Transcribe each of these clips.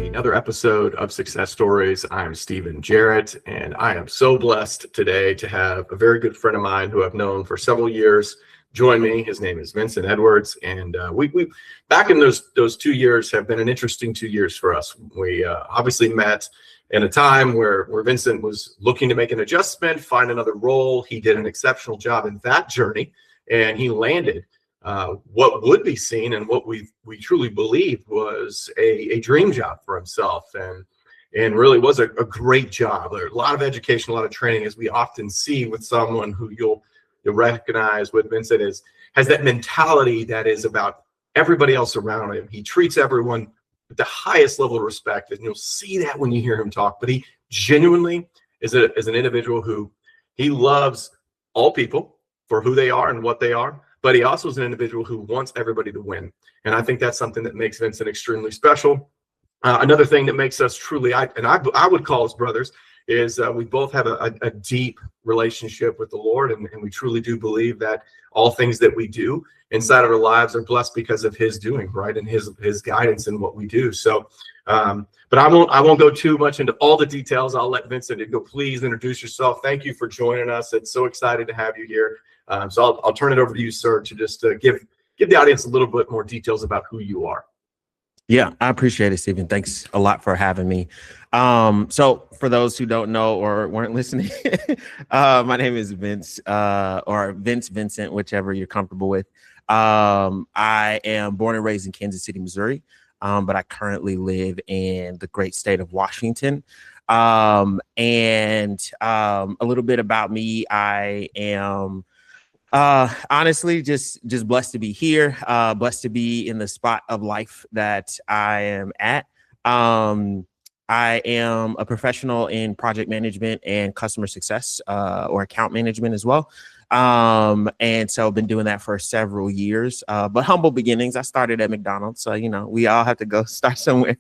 Another episode of Success Stories. I'm Jarrett, and I am so blessed today to have a very good friend of mine who I've known for several years join me. His name is Vincent Edwards, and we back in those 2 years have been an interesting 2 years for us. We obviously met in a time where Vincent was looking to make an adjustment, find another role. He did an exceptional job in that journey, and he landed what would be seen and what we truly believed was a dream job for himself, and really was a great job. There a lot of education, a lot of training, as we often see with someone who you'll recognize with Vincent has that mentality that is about everybody else around him. He treats everyone with the highest level of respect, and you'll see that when you hear him talk. But he genuinely is an individual who he loves all people for who they are and what they are. But he also is an individual who wants everybody to win. And I think that's something that makes Vincent extremely special. Another thing that makes us truly, I would call us brothers, is we both have a deep relationship with the Lord. And we truly do believe that all things that we do inside of our lives are blessed because of his doing, right? And his guidance in what we do. So, but I won't go too much into all the details. I'll let Vincent go. Please introduce yourself. Thank you for joining us. It's so excited to have you here. So I'll turn it over to you, sir, to just give the audience a little bit more details about who you are. Yeah, I appreciate it, Stephen. Thanks a lot for having me. So for those who don't know or weren't listening, my name is Vince, or Vincent, whichever you're comfortable with. I am born and raised in Kansas City, Missouri, but I currently live in the great state of Washington. And a little bit about me, I am honestly just blessed to be here, blessed to be in the spot of life that I am at. I am a professional in project management and customer success, or account management as well. And so I've been doing that for several years, but humble beginnings. I started at McDonald's. So, we all have to go start somewhere.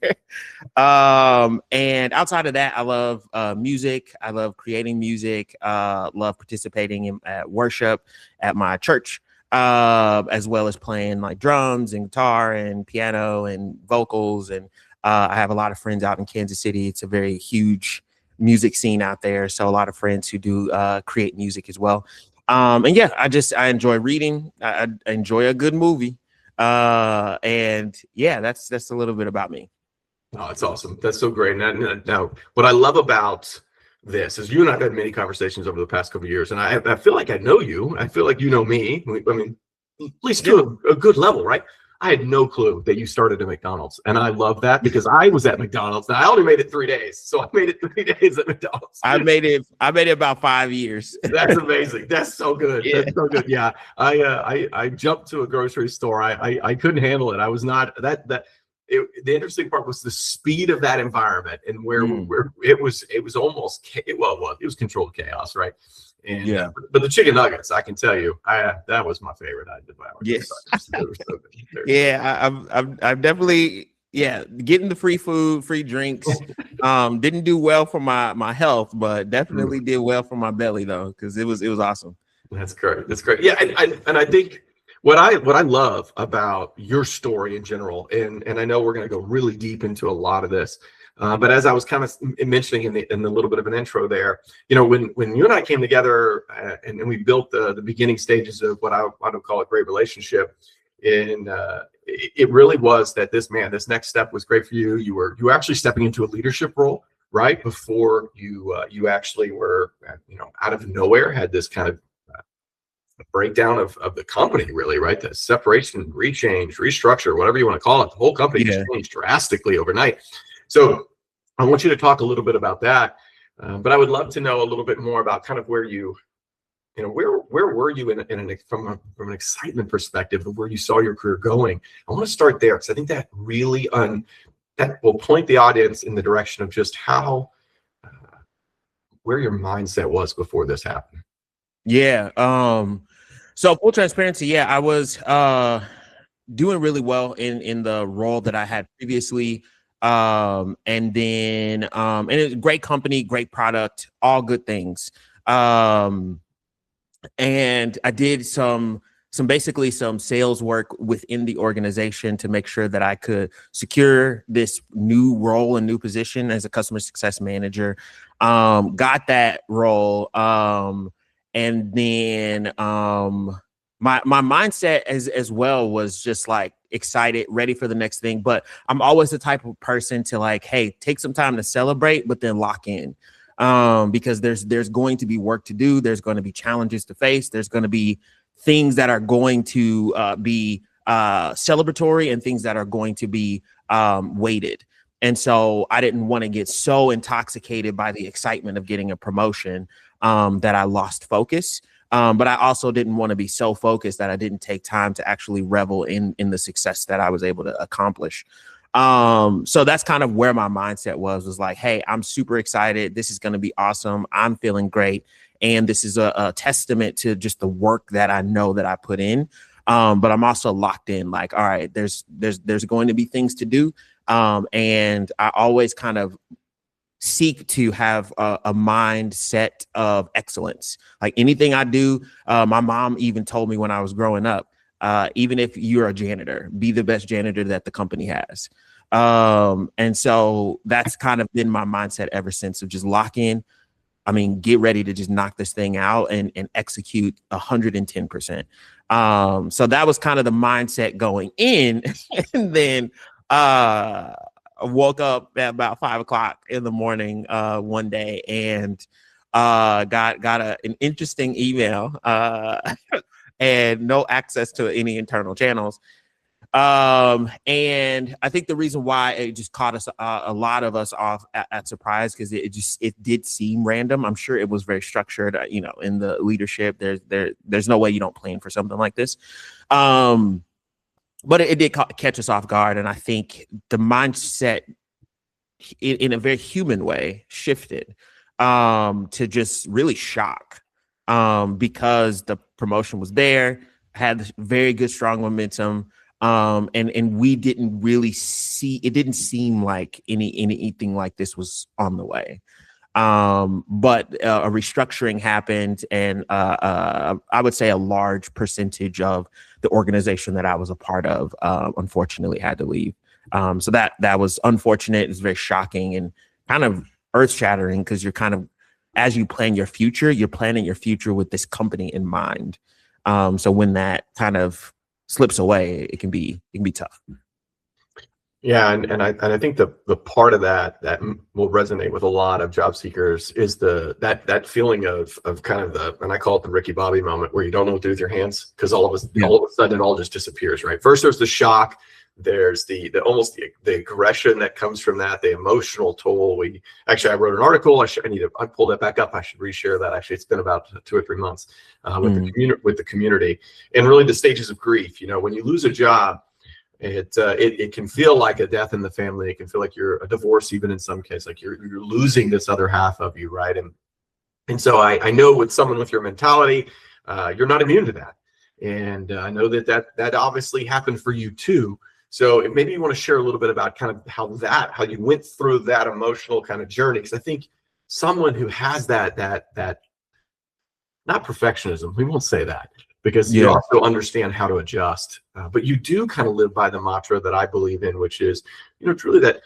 And outside of that, I love music. I love creating music, love participating in at worship at my church, as well as playing like drums and guitar and piano and vocals. And I have a lot of friends out in Kansas City. It's a very huge music scene out there. So a lot of friends who do create music as well. And yeah, I enjoy reading. I enjoy a good movie. And yeah, that's a little bit about me. Oh, that's awesome. That's so great. Now, what I love about this is you and I've had many conversations over the past couple of years, and I feel like I know you. I feel like you know me. I mean, at least to a good level, right? I had no clue that you started at McDonald's, and I love that because I was at McDonald's. Now I only made it 3 days, so I made it 3 days at McDonald's. I made it about 5 years. That's amazing. That's so good. Yeah. That's so good. Yeah, I jumped to a grocery store. I couldn't handle it. I was not that. The interesting part was the speed of that environment and where it was almost it was controlled chaos, right? And yeah, but the chicken nuggets, I can tell you, that was my favorite. I devoured. Yes. They were so good. Yeah, I've definitely getting the free food, free drinks. Didn't do well for my health, but definitely did well for my belly though, because it was awesome. That's great. That's great. Yeah, and I think what I love about your story in general, and I know we're going to go really deep into a lot of this. But as I was kind of mentioning in the little bit of an intro there, when you and I came together and we built the beginning stages of what I would call a great relationship, and it really was that this next step was great for you. You were actually stepping into a leadership role right before you actually were out of nowhere had this kind of breakdown of the company, really, right? The separation, restructure, whatever you want to call it. The whole company just changed drastically overnight. So I want you to talk a little bit about that, but I would love to know a little bit more about kind of where where were you from an excitement perspective of where you saw your career going. I want to start there because I think that really that will point the audience in the direction of just how where your mindset was before this happened. Yeah. So full transparency, I was doing really well in the role that I had previously. And then and it's a great company, great product, all good things. And I did some basically some sales work within the organization to make sure that I could secure this new role and new position as a customer success manager. Got that role. And then my mindset as well was just like excited, ready for the next thing. But I'm always the type of person to like, hey, take some time to celebrate, but then lock in. Because there's going to be work to do. There's going to be challenges to face. There's going to be things that are going to be celebratory and things that are going to be weighted. And so I didn't want to get so intoxicated by the excitement of getting a promotion that I lost focus. But I also didn't want to be so focused that I didn't take time to actually revel in the success that I was able to accomplish. So that's kind of where my mindset was like, hey, I'm super excited. This is going to be awesome. I'm feeling great. And this is a testament to just the work that I know that I put in. But I'm also locked in like, all right, there's going to be things to do. And I always kind of seek to have a mindset of excellence. Like anything I do, my mom even told me when I was growing up, even if you're a janitor, be the best janitor that the company has. And so that's kind of been my mindset ever since, of just lock in. I mean, get ready to just knock this thing out and execute 110%. So that was kind of the mindset going in. And then I woke up at about 5 o'clock in the morning one day and got an interesting email and no access to any internal channels. And I think the reason why it just caught us, a lot of us off at surprise, because it did seem random. I'm sure it was very structured, in the leadership. There's no way you don't plan for something like this. But it did catch us off guard. And I think the mindset in a very human way shifted, to just really shock, because the promotion was there, had very good, strong momentum. And we didn't really it didn't seem like anything like this was on the way. But a restructuring happened, and I would say a large percentage of the organization that I was a part of, unfortunately had to leave. So that was unfortunate. It was very shocking and kind of earth shattering, because you're kind of, as you plan your future, you're planning your future with this company in mind. So when that kind of slips away, it can be tough. Yeah, and I think the part of that will resonate with a lot of job seekers is that feeling of kind of and I call it the Ricky Bobby moment, where you don't know what to do with your hands, because all of a sudden it all just disappears, right? First there's the shock, there's the almost the aggression that comes from that, the emotional toll. I wrote an article. I pulled that back up. I should reshare that. Actually, it's been about 2 or 3 months with the community, and really the stages of grief. When you lose a job, it can feel like a death in the family. It can feel like you're a divorce, even in some cases, like you're losing this other half of you, right? And so I know with someone with your mentality, you're not immune to that, and I know that obviously happened for you too. So maybe you want to share a little bit about kind of how you went through that emotional kind of journey, because I think someone who has that not perfectionism, we won't say that, because you also understand how to adjust, but you do kind of live by the mantra that I believe in, which is, truly that,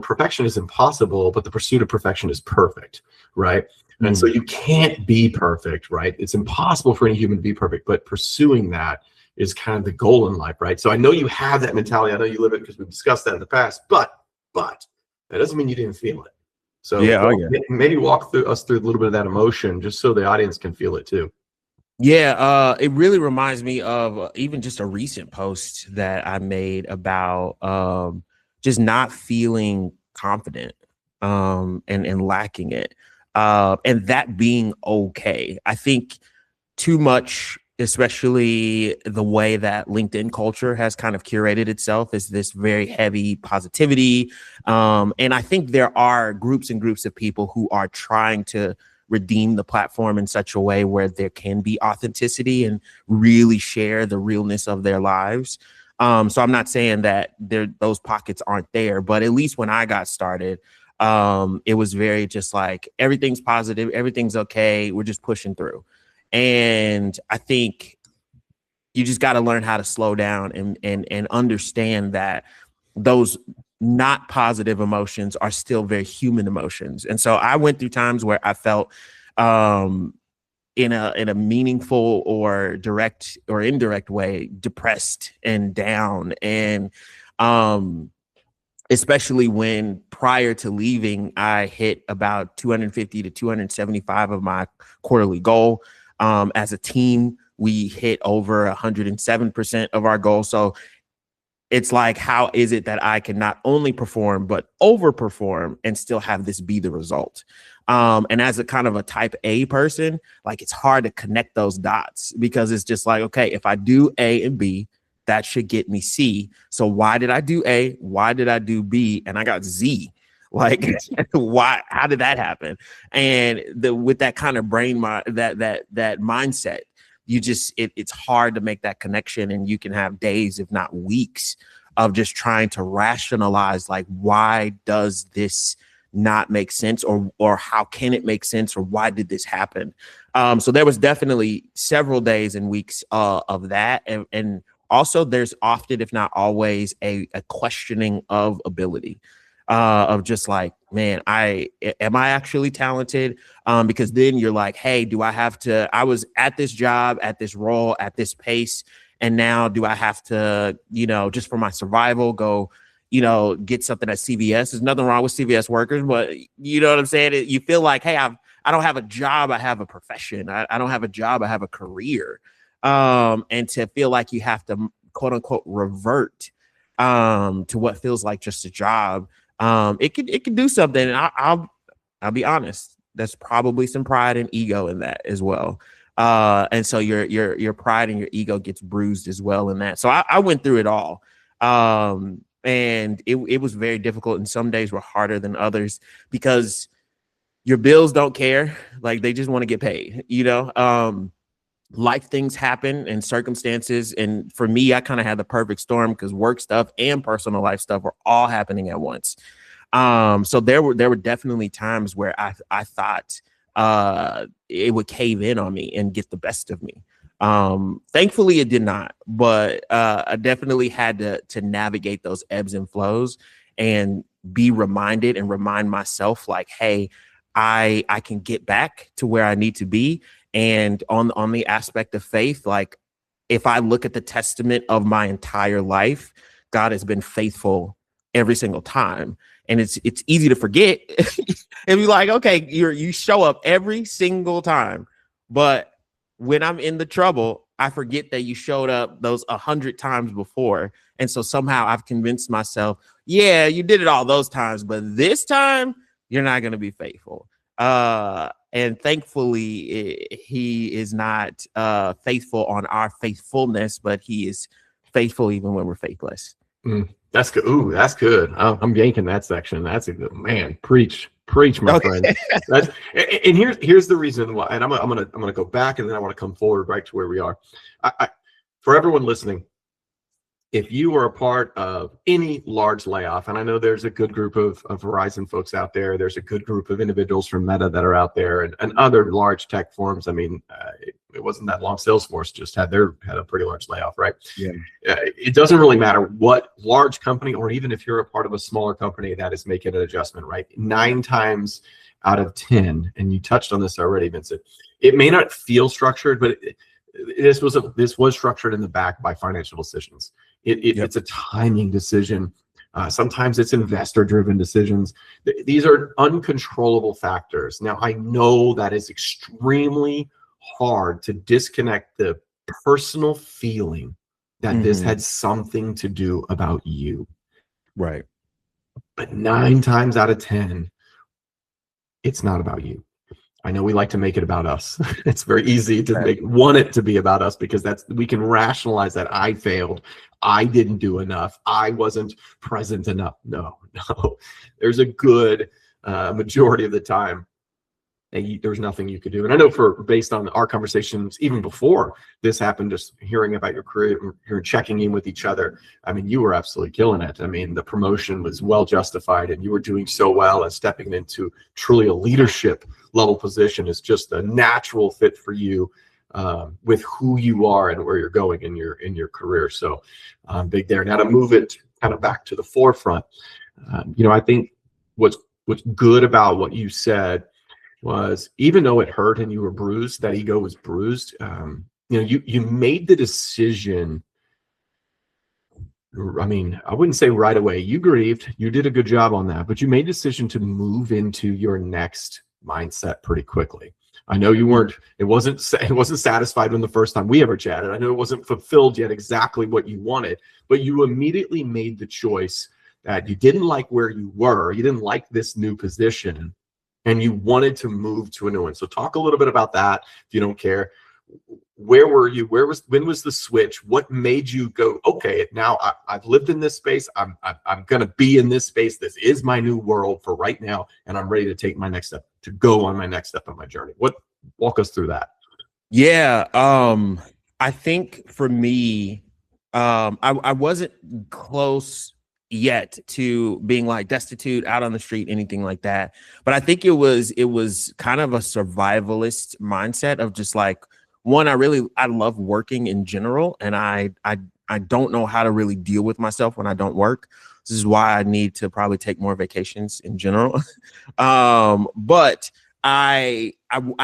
perfection is impossible, but the pursuit of perfection is perfect, right? And so you can't be perfect, right? It's impossible for any human to be perfect, but pursuing that is kind of the goal in life, right? So I know you have that mentality. I know you live it, because we've discussed that in the past, but that doesn't mean you didn't feel it. So maybe walk us through a little bit of that emotion, just so the audience can feel it too. Yeah, it really reminds me of even just a recent post that I made about just not feeling confident, and lacking it, and that being okay. I think too much, especially the way that LinkedIn culture has kind of curated itself, is this very heavy positivity. And I think there are groups and groups of people who are trying to redeem the platform in such a way where there can be authenticity and really share the realness of their lives. So I'm not saying that those pockets aren't there, but at least when I got started, it was very just like, everything's positive, everything's okay, we're just pushing through. And I think, you just got to learn how to slow down and understand that those not positive emotions are still very human emotions. And so I went through times where I felt in a meaningful or direct or indirect way depressed and down, and especially when prior to leaving I hit about 250 to 275 of my quarterly goal. As a team, we hit over 107% of our goal. So it's like, how is it that I can not only perform but overperform and still have this be the result? And as a kind of a type A person, like, it's hard to connect those dots, because it's just like, okay, if I do A and B, that should get me C. So why did I do A? Why did I do B? And I got Z. Like, why? How did that happen? And with that kind of brain, that mindset, it's hard to make that connection, and you can have days, if not weeks, of just trying to rationalize, like, why does this not make sense, or how can it make sense, or why did this happen? So there was definitely several days and weeks of that, and also there's often, if not always, a questioning of ability. Of just like, man, am I actually talented? Because then you're like, hey, I was at this job, at this role, at this pace, and now do I have to, just for my survival, go, get something at CVS? There's nothing wrong with CVS workers, but you know what I'm saying? You feel like, hey, I don't have a job, I have a profession. I don't have a job, I have a career. And to feel like you have to, quote unquote, revert to what feels like just a job. It could do something. And I'll be honest, there's probably some pride and ego in that as well. And so your pride and your ego gets bruised as well in that. So I went through it all. And it was very difficult. And some days were harder than others, because your bills don't care. Like, they just want to get paid, life things happen and circumstances. And for me, I kind of had the perfect storm, because work stuff and personal life stuff were all happening at once. So there were definitely times where I thought it would cave in on me and get the best of me. Thankfully it did not, but I definitely had to navigate those ebbs and flows and be reminded and remind myself, like, hey, I can get back to where I need to be. And on the aspect of faith, like, if I look at the testament of my entire life, God has been faithful every single time. And it's easy to forget and be like, okay, you show up every single time. But when I'm in the trouble, I forget that you showed up those 100 times before. And so somehow I've convinced myself, yeah, you did it all those times, but this time you're not going to be faithful. And thankfully, he is not faithful on our faithfulness, but he is faithful even when we're faithless. That's good. Ooh, that's good. I'm yanking that section. That's a good, man. Preach, my friend. And here's the reason why. And I'm gonna go back, and then I want to come forward right to where we are. For everyone listening, if you are a part of any large layoff, and I know there's a good group of Verizon folks out there, there's a good group of individuals from Meta that are out there, and other large tech firms. I mean, it wasn't that long. Salesforce just had a pretty large layoff, right? Yeah. It doesn't really matter what large company, or even if you're a part of a smaller company that is making an adjustment, right? 9 times out of 10, and you touched on this already, Vincent, it may not feel structured, but this was structured in the back by financial decisions. It's a timing decision. Sometimes it's investor-driven decisions. These are uncontrollable factors. Now, I know that is extremely hard to disconnect the personal feeling that this had something to do about you. Right. But 9 times out of 10, it's not about you. I know we like to make it about us. It's very easy to want it to be about us, because we can rationalize that I failed. I didn't do enough. I wasn't present enough. No. There's a good majority of the time there's nothing you could do. And I know, based on our conversations even before this happened, just hearing about your career, you're checking in with each other. I mean, you were absolutely killing it. I mean, the promotion was well justified, and you were doing so well, and stepping into truly a leadership level position is just a natural fit for you. with who you are and where you're going in your career. So big there. Now to move it kind of back to the forefront, I think what's good about what you said was, even though it hurt and you were bruised, that ego was bruised. You made the decision. I mean, I wouldn't say right away. You grieved. You did a good job on that, but you made a decision to move into your next mindset pretty quickly. I know you weren't. It wasn't satisfied when the first time we ever chatted. I know it wasn't fulfilled yet exactly what you wanted, but you immediately made the choice that you didn't like where you were. You didn't like this new position, and you wanted to move to a new one. So talk a little bit about that, if you don't care. Where were you? When was the switch? What made you go, okay, now I've lived in this space. I'm going to be in this space. This is my new world for right now, and I'm ready to take my next step, to go on my next step of my journey. Walk us through that. Yeah. I think for me, I wasn't close yet to being like destitute, out on the street, anything like that. But I think it was kind of a survivalist mindset of just like, one, I love working in general, and I don't know how to really deal with myself when I don't work. This is why I need to probably take more vacations in general. But I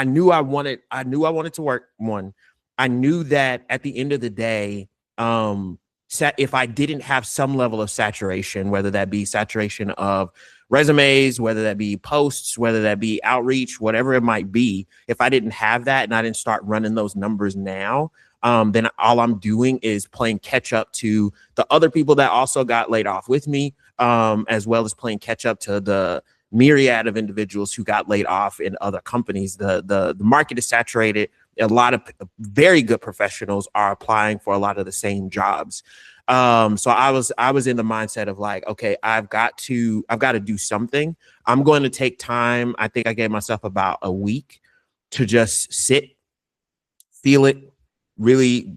knew I wanted to work. One, I knew that at the end of the day, if I didn't have some level of saturation, whether that be saturation of resumes, whether that be posts, whether that be outreach, whatever it might be, if I didn't have that and I didn't start running those numbers now, then all I'm doing is playing catch up to the other people that also got laid off with me, as well as playing catch up to the myriad of individuals who got laid off in other companies. The market is saturated. A lot of very good professionals are applying for a lot of the same jobs. So I was in the mindset of like, okay, I've got to do something. I'm going to take time. I think I gave myself about a week to just sit, feel it, really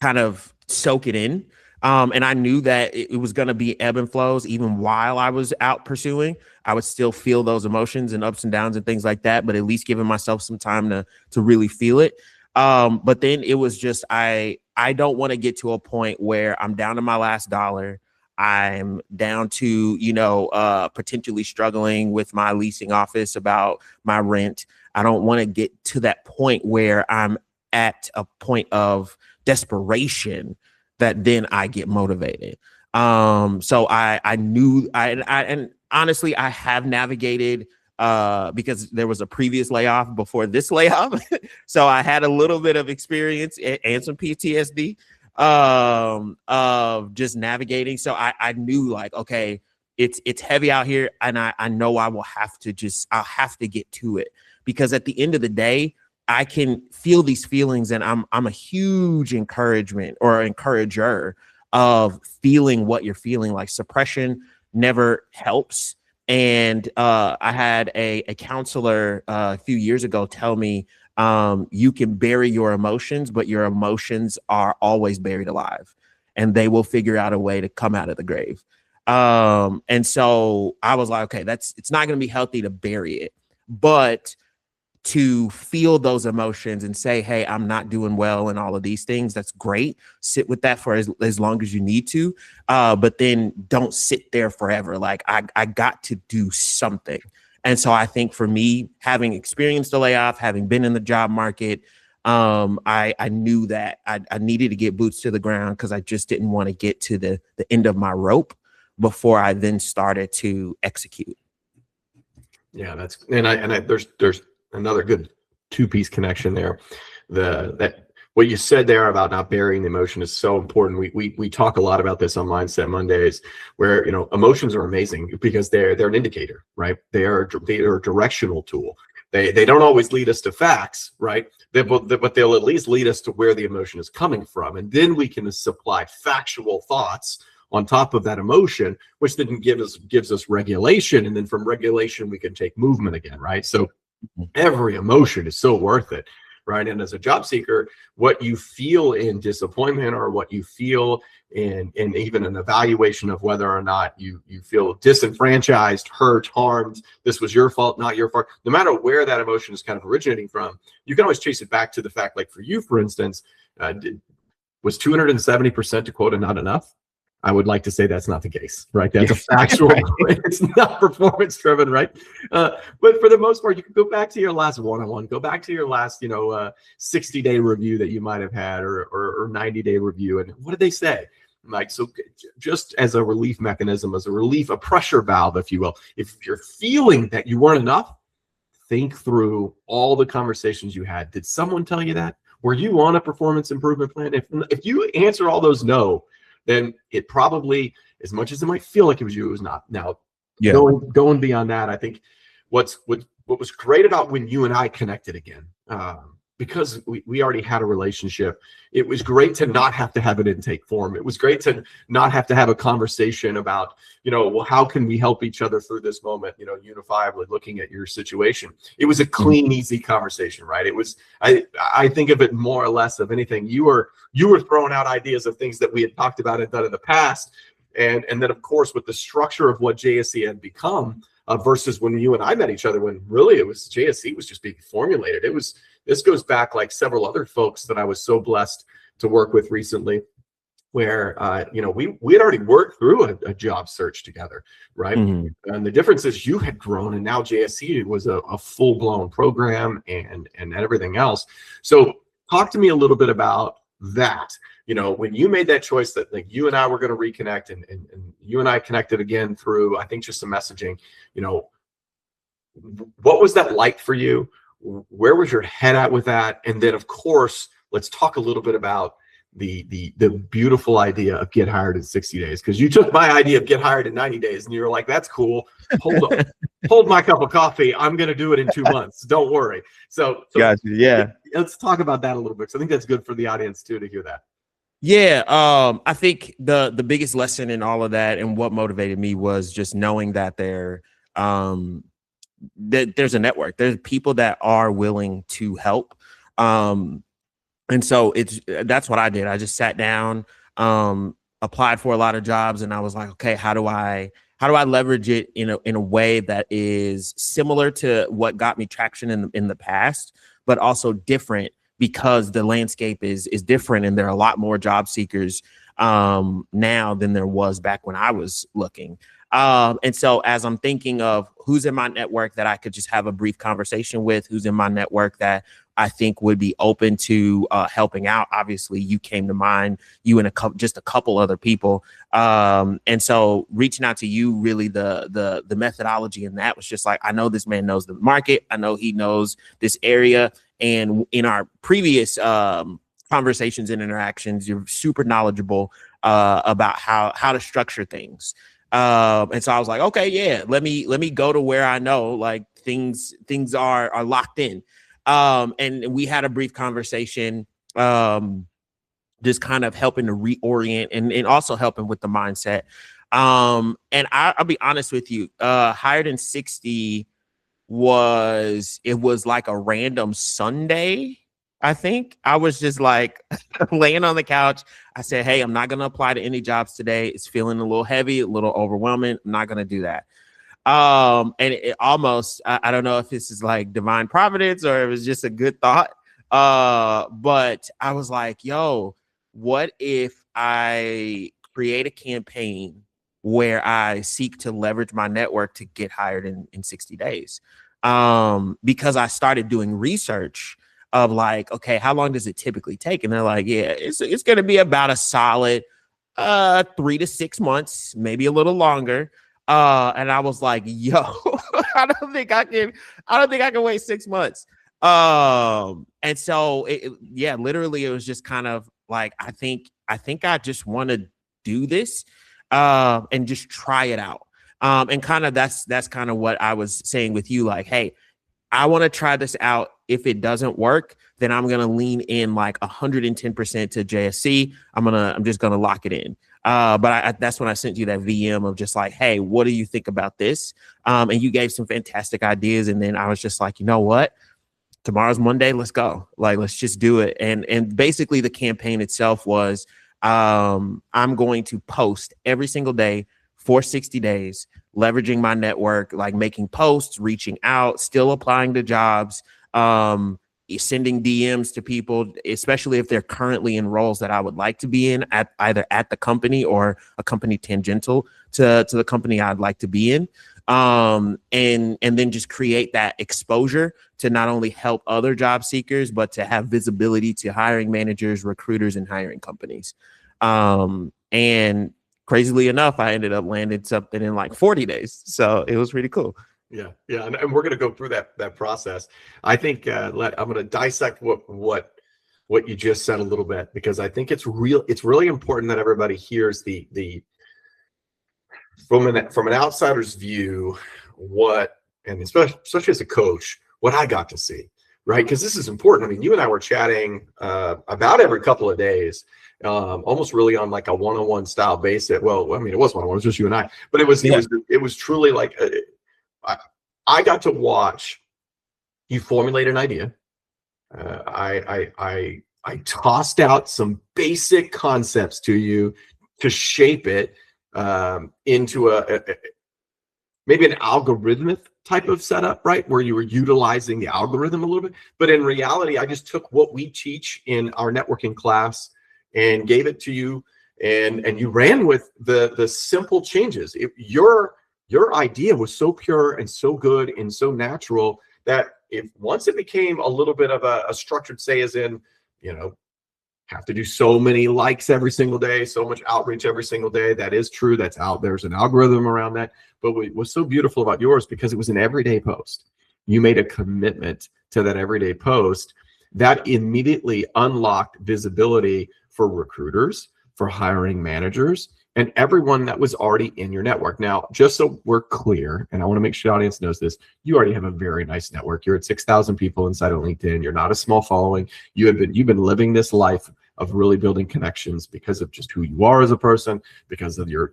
kind of soak it in. And I knew that it was going to be ebb and flows. Even while I was out pursuing, I would still feel those emotions and ups and downs and things like that, but at least giving myself some time to really feel it. But then it was just, I don't want to get to a point where I'm down to my last dollar. I'm down to, potentially struggling with my leasing office about my rent. I don't want to get to that point where I'm at a point of desperation that then I get motivated. So I knew and honestly, I have navigated because there was a previous layoff before this layoff. So I had a little bit of experience and some PTSD of just navigating. So I knew like, okay, it's heavy out here, and I know I'll have to get to it, because at the end of the day, I can feel these feelings, and I'm a huge encourager of feeling what you're feeling. Like, suppression never helps. And I had a counselor a few years ago tell me, you can bury your emotions, but your emotions are always buried alive, and they will figure out a way to come out of the grave. And so I was like, okay, it's not going to be healthy to bury it, but to feel those emotions and say, hey, I'm not doing well and all of these things, that's great. Sit with that for as long as you need to, but then don't sit there forever. Like, I got to do something. And so I think for me, having experienced a layoff, having been in the job market, I knew that I needed to get boots to the ground, because I just didn't want to get to the end of my rope before I then started to execute. Yeah, there's another good two-piece connection there. That what you said there about not burying the emotion is so important. We talk a lot about this on Mindset Mondays, where emotions are amazing because they're an indicator, right? They are a directional tool. They don't always lead us to facts, right? But they'll at least lead us to where the emotion is coming from, and then we can supply factual thoughts on top of that emotion, which then gives us regulation, and then from regulation we can take movement again, right? So every emotion is so worth it. right? And as a job seeker, what you feel in disappointment or what you feel in even an evaluation of whether or not you feel disenfranchised, hurt, harmed, this was your fault, not your fault, no matter where that emotion is kind of originating from, you can always trace it back to the fact, like for you, for instance, was 270%, to quote, not enough? I would like to say that's not the case, right? That's a factual. It's not performance driven, right? But for the most part, you can go back to your last one-on-one, go back to your last, 60-day review that you might have had, or 90-day review. And what did they say? Like, so just as a relief mechanism, as a pressure valve, if you will, if you're feeling that you weren't enough, think through all the conversations you had. Did someone tell you that? Were you on a performance improvement plan? If you answer all those no, then it probably, as much as it might feel like it was you, it was not. Now, going beyond that, I think what was great about when you and I connected again, because we already had a relationship, it was great to not have to have an intake form. It was great to not have to have a conversation about, well, how can we help each other through this moment, unifiably looking at your situation. It was a clean, easy conversation, right? It was, I think of it more or less of anything. You were throwing out ideas of things that we had talked about and done in the past. And then, of course, with the structure of what JSC had become, versus when you and I met each other, when really it was JSC was just being formulated. This goes back like several other folks that I was so blessed to work with recently, where we had already worked through a job search together, right? Mm-hmm. And the difference is you had grown, and now JSC was a full-blown program and everything else. So talk to me a little bit about that. When you made that choice that, like, you and I were going to reconnect, and you and I connected again through, I think, just some messaging, what was that like for you? Where was your head at with that? And then, of course, let's talk a little bit about the beautiful idea of get hired in 60 days. Because you took my idea of get hired in 90 days and you were like, that's cool. Hold my cup of coffee. I'm going to do it in 2 months. Don't worry. So gotcha. Yeah. Let's talk about that a little bit. So I think that's good for the audience too, to hear that. Yeah. I think the biggest lesson in all of that and what motivated me was just knowing that there's a network. There's people that are willing to help. And so that's what I did. I just sat down, applied for a lot of jobs, and I was like, okay, how do I leverage it in a way that is similar to what got me traction in the past, but also different, because the landscape is different, and there are a lot more job seekers now than there was back when I was looking. And so as I'm thinking of who's in my network that I could just have a brief conversation with, who's in my network that I think would be open to helping out, obviously you came to mind, you and just a couple other people. And so reaching out to you, really the methodology in that was just like, I know this man knows the market. I know he knows this area. And in our previous conversations and interactions, you're super knowledgeable about how to structure things. And so I was like, okay, yeah, let me go to where I know, like, things are locked in. And we had a brief conversation, just kind of helping to reorient and also helping with the mindset. And I'll be honest with you, hired in 60 was like a random Sunday. I think I was just like laying on the couch. I said, hey, I'm not going to apply to any jobs today. It's feeling a little heavy, a little overwhelming. I'm not going to do that. And it almost, I don't know if this is like divine providence or it was just a good thought. But I was like, yo, what if I create a campaign where I seek to leverage my network to get hired in 60 days? Because I started doing research of like, okay, how long does it typically take? And they're like, yeah, it's going to be about a solid 3 to 6 months, maybe a little longer. And I was like, yo, I don't think I can wait 6 months. And so literally it was just kind of like, I think I just want to do this, and just try it out. And kind of that's kind of what I was saying with you, like, hey, I want to try this out. If it doesn't work, then I'm going to lean in like 110% to JSC. I'm just going to lock it in. But that's when I sent you that VM of just like, hey, what do you think about this? And you gave some fantastic ideas. And then I was just like, you know what? tomorrow's Monday. Let's go. Like, let's just do it. And basically the campaign itself was, I'm going to post every single day for 60 days, leveraging my network, like making posts, reaching out, still applying to jobs, sending DMs to people, especially if they're currently in roles that I would like to be in at either at the company or a company tangential to the company I'd like to be in. And then just create that exposure to not only help other job seekers, but to have visibility to hiring managers, recruiters, and hiring companies. And crazily enough, I ended up landing something in like 40 days. So it was pretty cool. Yeah, yeah, and we're going to go through that process. I think I'm going to dissect what you just said a little bit, because I think it's really important that everybody hears the from an outsider's view, and especially as a coach, what I got to see, right? Because this is important. I mean, you and I were chatting about every couple of days, almost really on like a one-on-one style basis. Well, I mean, it was one-on-one, it was just you and I, but it was truly like I got to watch you formulate an idea. I tossed out some basic concepts to you to shape it into maybe an algorithmic type of setup, right? Where you were utilizing the algorithm a little bit. But in reality, I just took what we teach in our networking class and gave it to you, and you ran with the simple changes. Your idea was so pure and so good and so natural that once it became a little bit of a structured, say, as in, have to do so many likes every single day, so much outreach every single day. That is true. That's out. There's an algorithm around that. But what was so beautiful about yours, because it was an everyday post, you made a commitment to that everyday post that immediately unlocked visibility for recruiters, for hiring managers, and everyone that was already in your network. Now, just so we're clear, and I want to make sure the audience knows this, you already have a very nice network. You're at 6,000 people inside of LinkedIn. You're not a small following. You've been living this life of really building connections because of just who you are as a person, because of your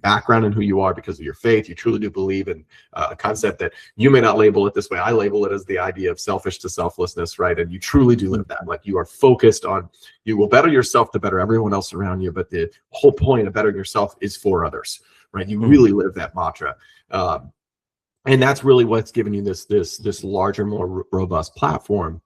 background and who you are, because of your faith. You truly do believe in a concept that you may not label it this way. I label it as the idea of selfish to selflessness, right? And you truly do live that. Like, you are focused on, you will better yourself to better everyone else around you. But the whole point of bettering yourself is for others, right? You really live that mantra. And that's really what's given you this larger, more robust platform.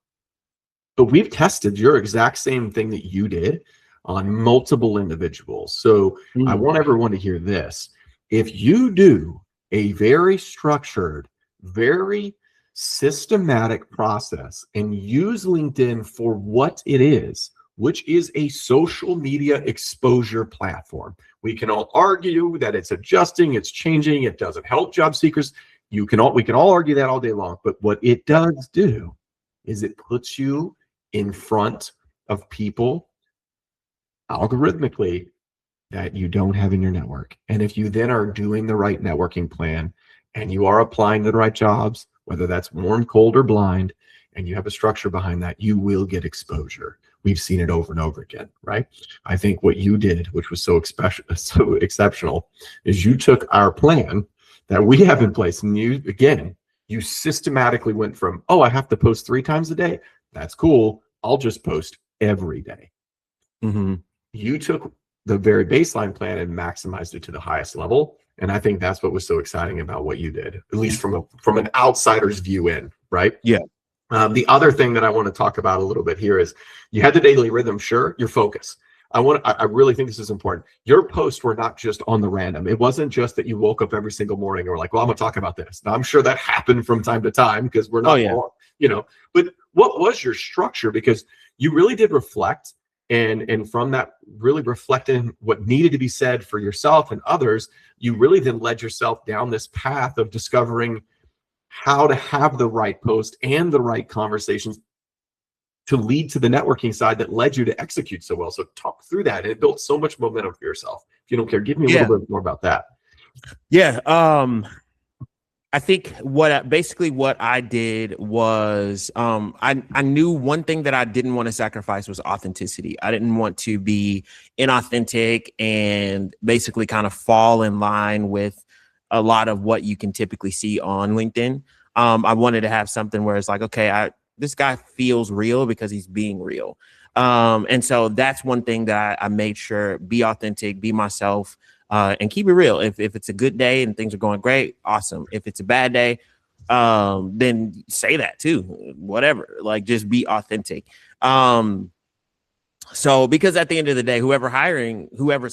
But we've tested your exact same thing that you did on multiple individuals. So I want everyone to hear this. If you do a very structured, very systematic process and use LinkedIn for what it is, which is a social media exposure platform. We can all argue that it's adjusting, it's changing, it doesn't help job seekers. We can all argue that all day long. But what it does do is it puts you in front of people algorithmically that you don't have in your network. And if you then are doing the right networking plan and you are applying to the right jobs, whether that's warm, cold, or blind, and you have a structure behind that, you will get exposure. We've seen it over and over again, right? I think what you did, which was so exceptional, is you took our plan that we have in place, and you systematically went from, I have to post 3 times a day. That's cool. I'll just post every day. You took the very baseline plan and maximized it to the highest level. And I think that's what was so exciting about what you did, at least from an outsider's view in, right? Yeah. The other thing that I want to talk about a little bit here is you had the daily rhythm, sure, your focus. I really think this is important. Your posts were not just on the random. It wasn't just that you woke up every single morning and were like, well, I'm going to talk about this. Now, I'm sure that happened from time to time because we're not, but what was your structure? Because you really did reflect, and from that, really reflecting what needed to be said for yourself and others, you really then led yourself down this path of discovering how to have the right post and the right conversations to lead to the networking side that led you to execute so well. So talk through that. And it built so much momentum for yourself. If you don't care, give me a little bit more about that. Yeah. I think what I did was I knew one thing that I didn't want to sacrifice was authenticity. I didn't want to be inauthentic and basically kind of fall in line with a lot of what you can typically see on LinkedIn. I wanted to have something where it's like, okay, this guy feels real because he's being real. And so that's one thing that I made sure, be authentic, be myself, and keep it real. If it's a good day and things are going great, awesome. If it's a bad day, then say that too, whatever, like just be authentic. So because at the end of the day, whoever's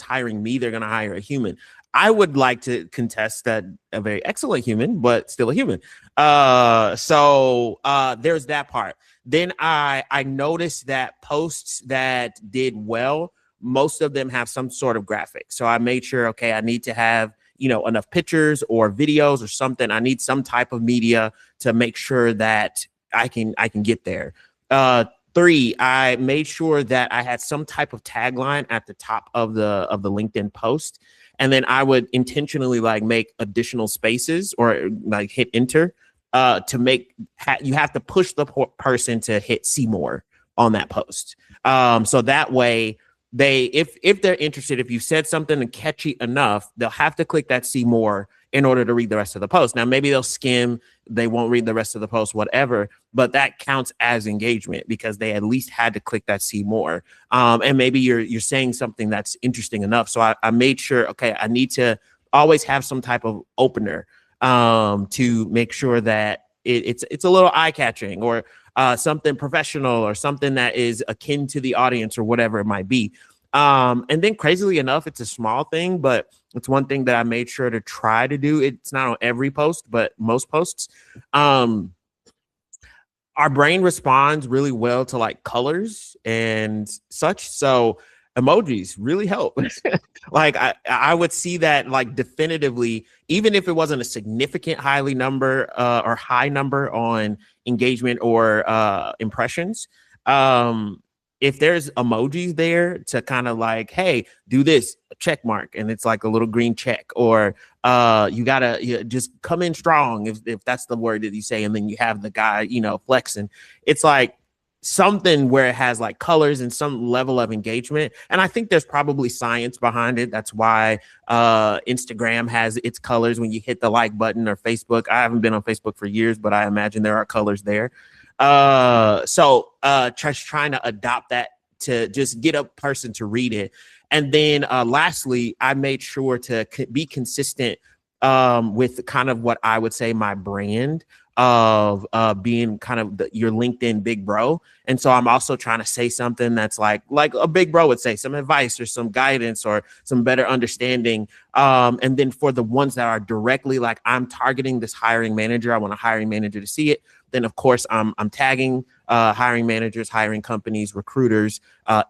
hiring me, they're going to hire a human. I would like to contest that a very excellent human, but still a human. So there's that part. Then I noticed that posts that did well, most of them have some sort of graphic. So I made sure, okay, I need to have, enough pictures or videos or something. I need some type of media to make sure that I can get there. 3, I made sure that I had some type of tagline at the top of the LinkedIn post. And then I would intentionally like make additional spaces or like hit enter to make, you have to push the person to hit see more on that post. So that way if they're interested, if you said something catchy enough, they'll have to click that see more in order to read the rest of the post. Now, maybe they'll skim, they won't read the rest of the post, whatever, but that counts as engagement because they at least had to click that see more. And maybe you're saying something that's interesting enough. So I made sure, okay, I need to always have some type of opener to make sure that it's a little eye-catching or something professional or something that is akin to the audience or whatever it might be. And then crazily enough, it's a small thing, but it's one thing that I made sure to try to do. It's not on every post, but most posts. Our brain responds really well to like colors and such. So emojis really help. Like I would see that like definitively, even if it wasn't a significant high number on engagement or impressions. If there's emojis there to kind of like, hey, do this, a check mark, and it's like a little green check, or you gotta just come in strong if that's the word that you say, and then you have the guy, flexing. It's like something where it has like colors and some level of engagement. And I think there's probably science behind it. That's why Instagram has its colors when you hit the like button, or Facebook. I haven't been on Facebook for years, but I imagine there are colors there. So just trying to adopt that to just get a person to read it. And then lastly, I made sure to be consistent with kind of what I would say my brand of being kind of your LinkedIn big bro. And so I'm also trying to say something that's like a big bro would say, some advice or some guidance or some better understanding. And then for the ones that are directly like, I'm targeting this hiring manager, I want a hiring manager to see it. Then of course I'm tagging hiring managers, hiring companies, recruiters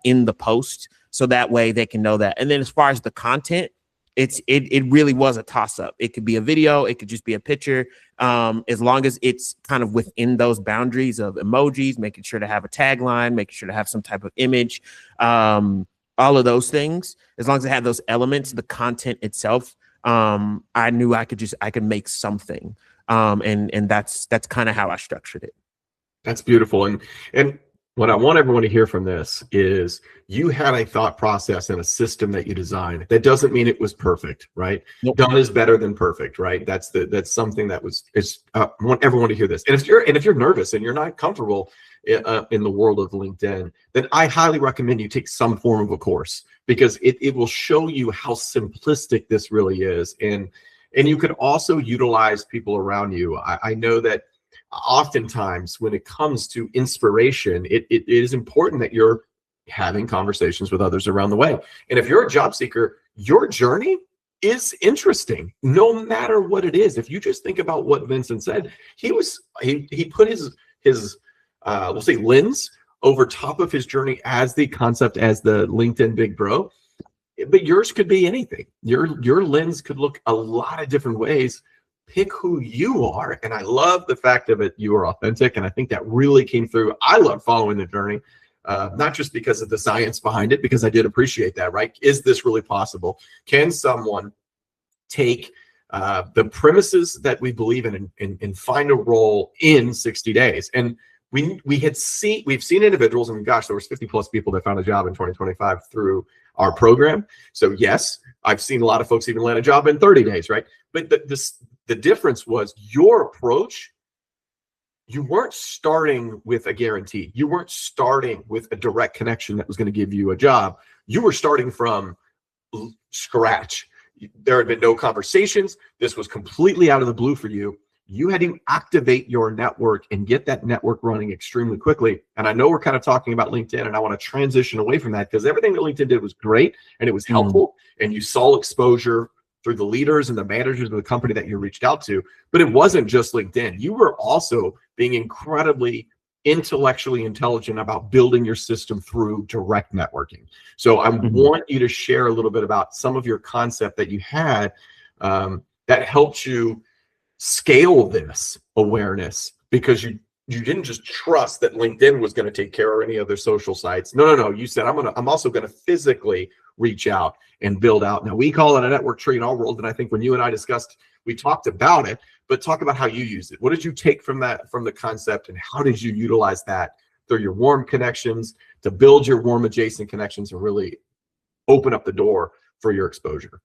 in the post. So that way they can know that. And then as far as the content, it really was a toss up. It could be a video, it could just be a picture. As long as it's kind of within those boundaries of emojis, making sure to have a tagline, making sure to have some type of image, all of those things. As long as I have those elements, the content itself, I knew I could make something. And that's kind of how I structured it. That's beautiful. And what I want everyone to hear from this is you had a thought process and a system that you designed. That doesn't mean it was perfect, right? Nope. Done is better than perfect, right? That's something that I want everyone to hear this. And if you're nervous and you're not comfortable in the world of LinkedIn, then I highly recommend you take some form of a course, because it will show you how simplistic this really is. And you could also utilize people around you. I know that oftentimes when it comes to inspiration, it is important that you're having conversations with others around the way. And if you're a job seeker, your journey is interesting, no matter what it is. If you just think about what Vincent said, he put his we'll say lens over top of his journey as the concept, as the LinkedIn big bro. But yours could be anything. Your lens could look a lot of different ways. Pick who you are. And I love the fact of it, you are authentic. And I think that really came through. I love following the journey, not just because of the science behind it, because I did appreciate that, right? Is this really possible? Can someone take the premises that we believe in and find a role in 60 days? And we've seen individuals, and gosh, there was 50 plus people that found a job in 2025 through our program. So yes, I've seen a lot of folks even land a job in 30 days, right? But the difference was your approach you weren't starting with a guarantee. You weren't starting with a direct connection that was going to give you a job. You were starting from scratch. There had been no conversations. This was completely out of the blue for you. You had to activate your network and get that network running extremely quickly. And I know we're kind of talking about LinkedIn, and I want to transition away from that because everything that LinkedIn did was great and it was helpful. And you saw exposure through the leaders and the managers of the company that you reached out to. But it wasn't just LinkedIn. You were also being incredibly intellectually intelligent about building your system through direct networking. So I want you to share a little bit about some of your concept that you had that helped you scale this awareness, because you didn't just trust that LinkedIn was going to take care of any other social sites. No. You said, I'm also going to physically reach out and build out. Now, we call it a network tree in our world. And I think when you and I discussed, we talked about it, but talk about how you use it. What did you take from that, from the concept, and how did you utilize that through your warm connections to build your warm adjacent connections and really open up the door for your exposure?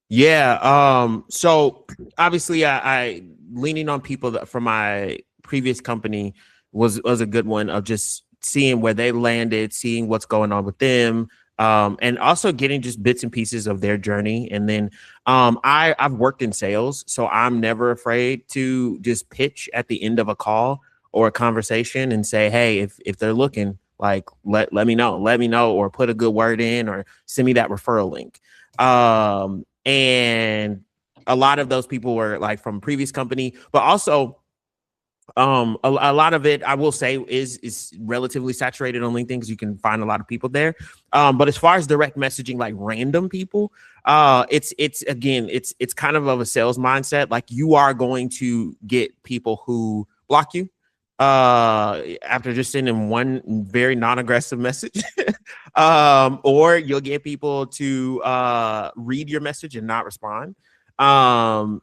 Yeah. So obviously I leaning on people that from my previous company was a good one, of just seeing where they landed, seeing what's going on with them, and also getting just bits and pieces of their journey. And then I've worked in sales, so I'm never afraid to just pitch at the end of a call or a conversation and say, hey, if they're looking, like, let me know, or put a good word in, or send me that referral link. And a lot of those people were like from previous company, but also a lot of it, I will say, is relatively saturated on LinkedIn because you can find a lot of people there. But as far as direct messaging, like random people, it's kind of a sales mindset. Like, you are going to get people who block you after just sending one very non-aggressive message, or you'll get people to read your message and not respond, or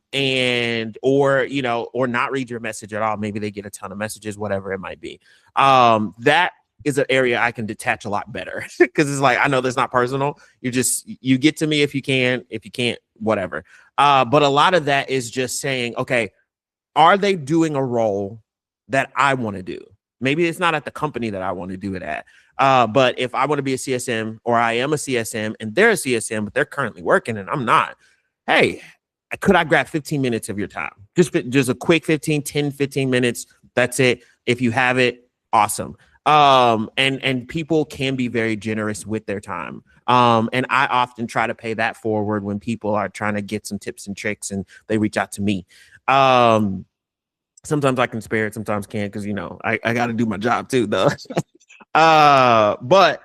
not read your message at all. Maybe they get a ton of messages, whatever it might be. That is an area I can detach a lot better, because it's like, I know that's not personal. You get to me if you can. If you can't, whatever. But a lot of that is just saying, okay, are they doing a role that I want to do? Maybe it's not at the company that I want to do it at. But if I want to be a CSM, or I am a CSM and they're a CSM, but they're currently working and I'm not, hey, could I grab 15 minutes of your time? Just a quick 15 minutes. That's it. If you have it, awesome. And people can be very generous with their time. And I often try to pay that forward when people are trying to get some tips and tricks and they reach out to me. Sometimes I can spare it, sometimes can't, because I got to do my job too, though. But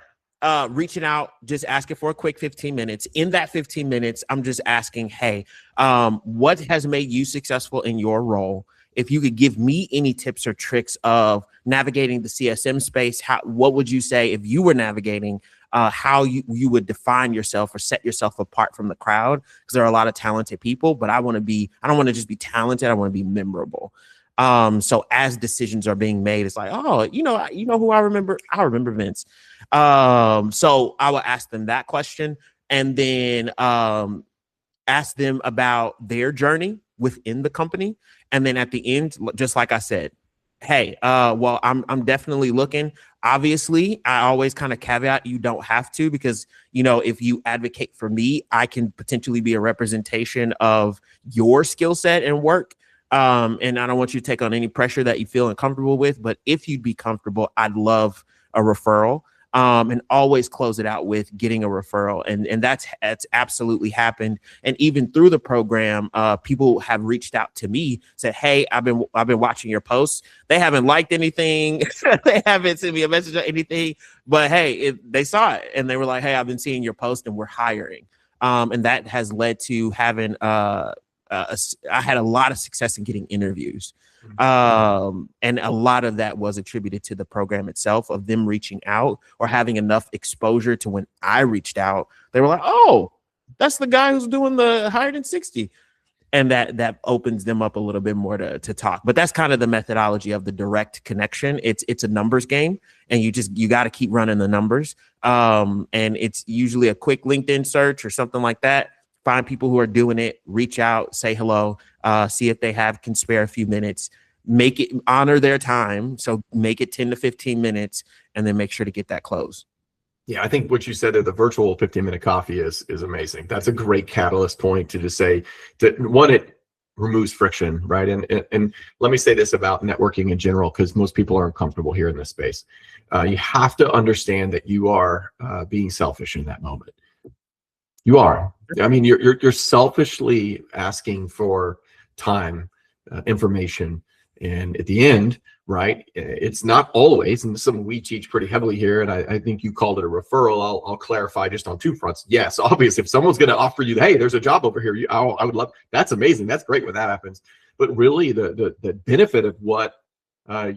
reaching out, just asking for a quick 15 minutes. In that 15 minutes, I'm just asking, hey, what has made you successful in your role? If you could give me any tips or tricks of navigating the CSM space, what would you say if you were navigating? How you would define yourself or set yourself apart from the crowd? Because there are a lot of talented people, but I don't want to just be talented. I want to be memorable. So as decisions are being made, it's like, oh, who I remember? I remember Vince. So I will ask them that question, and then ask them about their journey within the company. And then at the end, just like I said, hey, well, I'm definitely looking. Obviously, I always kind of caveat, you don't have to, because, if you advocate for me, I can potentially be a representation of your skill set and work. And I don't want you to take on any pressure that you feel uncomfortable with, but if you'd be comfortable, I'd love a referral. And always close it out with getting a referral. And that's absolutely happened. And even through the program, people have reached out to me, said, hey, I've been watching your posts. They haven't liked anything. They haven't sent me a message or anything, but hey, they saw it and they were like, hey, I've been seeing your post and we're hiring. And that has led to having, I had a lot of success in getting interviews. And a lot of that was attributed to the program itself, of them reaching out or having enough exposure to when I reached out, they were like, oh, that's the guy who's doing the higher than 60. And that opens them up a little bit more to talk. But that's kind of the methodology of the direct connection. It's a numbers game, and you got to keep running the numbers. And it's usually a quick LinkedIn search or something like that. Find people who are doing it, reach out, say hello, see if they can spare a few minutes. make it, honor their time. So make it 10 to 15 minutes and then make sure to get that close. Yeah, I think what you said there, the virtual 15-minute coffee is amazing. That's a great catalyst point to just say that one, it removes friction, right? And let me say this about networking in general, because most people are uncomfortable here in this space. You have to understand that you are being selfish in that moment. You are. I mean, you're selfishly asking for time, information, and at the end, right? It's not always, and this is something we teach pretty heavily here, and I think you called it a referral. I'll clarify just on two fronts. Yes, obviously, if someone's going to offer you, hey, there's a job over here, I would love. That's amazing. That's great when that happens. But really, the benefit of what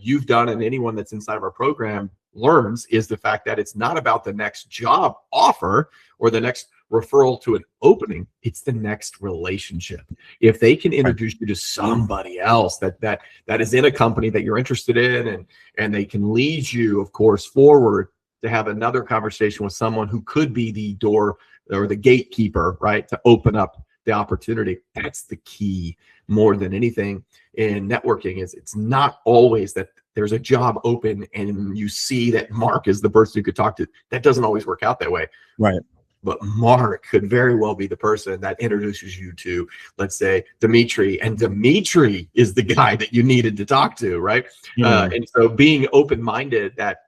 you've done, and anyone that's inside of our program learns, is the fact that it's not about the next job offer or the next referral to an opening. It's the next relationship. If they can introduce you to somebody else that is in a company that you're interested in, and they can lead you, of course, forward to have another conversation with someone who could be the door or the gatekeeper, right, to open up the opportunity. That's the key more than anything in networking. Is it's not always that there's a job open and you see that Mark is the person you could talk to. That doesn't always work out that way. Right. But Mark could very well be the person that introduces you to, let's say, Dimitri, and Dimitri is the guy that you needed to talk to, right? And so being open-minded, that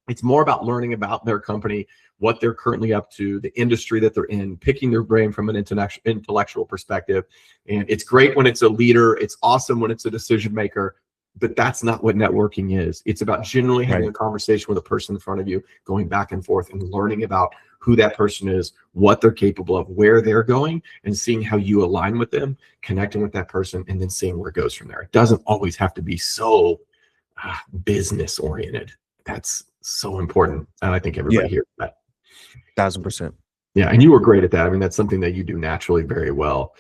it's more about learning about their company, what they're currently up to, the industry that they're in, picking their brain from an intellectual perspective. And it's great when it's a leader. It's awesome when it's a decision maker. But that's not what networking is. It's about generally having a conversation with a person in front of you, going back and forth and learning about who that person is, what they're capable of, where they're going, and seeing how you align with them, connecting with that person, and then seeing where it goes from there. It doesn't always have to be so business oriented. That's so important. And I think everybody hears that. 1000%. Yeah, and you were great at that. I mean, that's something that you do naturally very well.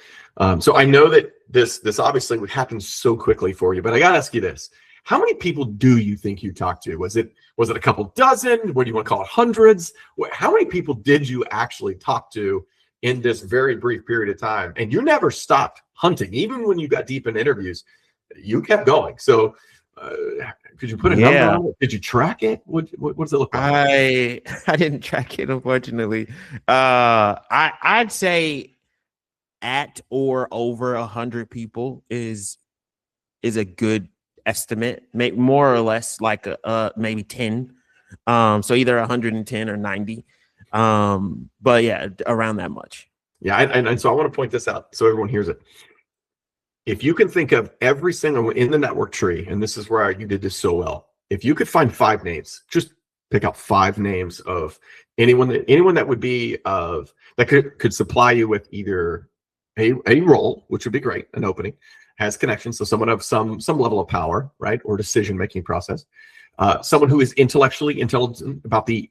So I know that this obviously would happen so quickly for you, but I got to ask you this. How many people do you think you talked to? Was it a couple dozen? What do you want to call it? Hundreds? How many people did you actually talk to in this very brief period of time? And you never stopped hunting. Even when you got deep in interviews, you kept going. So could you put a number on it? Did you track it? What does it look like? I didn't track it, unfortunately. I'd say at or over 100 people is a good estimate, make more or less like maybe 10. So either 110 or 90. But yeah, around that much. Yeah, and so I want to point this out so everyone hears it. If you can think of every single in the network tree, and this is where you did this so well. If you could find 5 names, just pick out 5 names of anyone that would be that could supply you with either a role, which would be great, an opening, has connections, so someone of some level of power, right, or decision-making process. Someone who is intellectually intelligent about the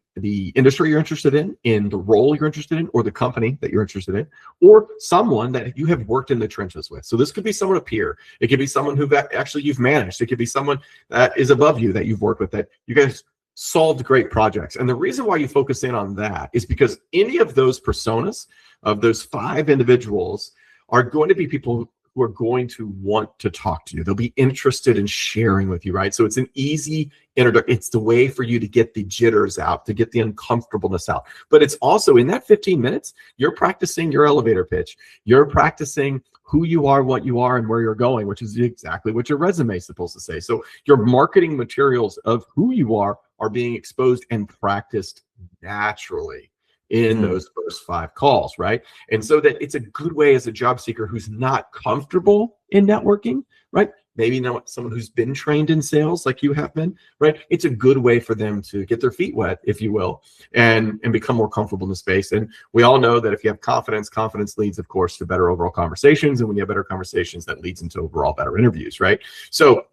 industry you're interested in the role you're interested in, or the company that you're interested in, or someone that you have worked in the trenches with. So this could be someone, a peer. It could be someone who actually you've managed. It could be someone that is above you that you've worked with, that you guys solved great projects. And the reason why you focus in on that is because any of those personas, of those 5 individuals, are going to be people who are going to want to talk to you. They'll be interested in sharing with you, right? So it's an easy introduction. It's the way for you to get the jitters out, to get the uncomfortableness out. But it's also in that 15 minutes, you're practicing your elevator pitch. You're practicing who you are, what you are, and where you're going, which is exactly what your resume is supposed to say. So your marketing materials of who you are being exposed and practiced naturally in those first 5 calls, right? And so that it's a good way as a job seeker who's not comfortable in networking, right? Maybe not someone who's been trained in sales like you have been, right? It's a good way for them to get their feet wet, if you will, and become more comfortable in the space. And we all know that if you have confidence leads, of course, to better overall conversations. And when you have better conversations, that leads into overall better interviews, right? So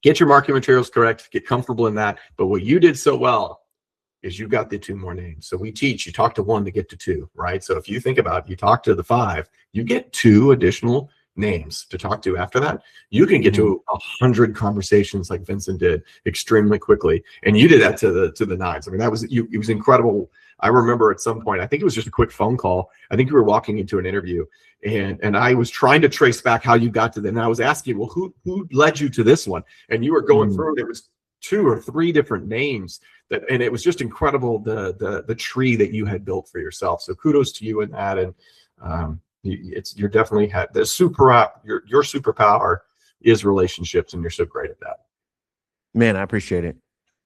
get your marketing materials correct, get comfortable in that. But what you did so well is you got the 2 more names. So we teach, you talk to 1 to get to 2, right? So if you think about it, you talk to the 5, you get 2 additional names to talk to after that, you can get to 100 conversations like Vincent did extremely quickly. And you did that to the nines. I mean, it was incredible. I remember at some point, I think it was just a quick phone call. I think you were walking into an interview, and I was trying to trace back how you got to them. And I was asking, well, who led you to this one? And you were going through it. It was 2 or 3 different names and it was just incredible, the tree that you had built for yourself. So kudos to you in that. And you're definitely your superpower is relationships, and you're so great at that. Man, I appreciate it.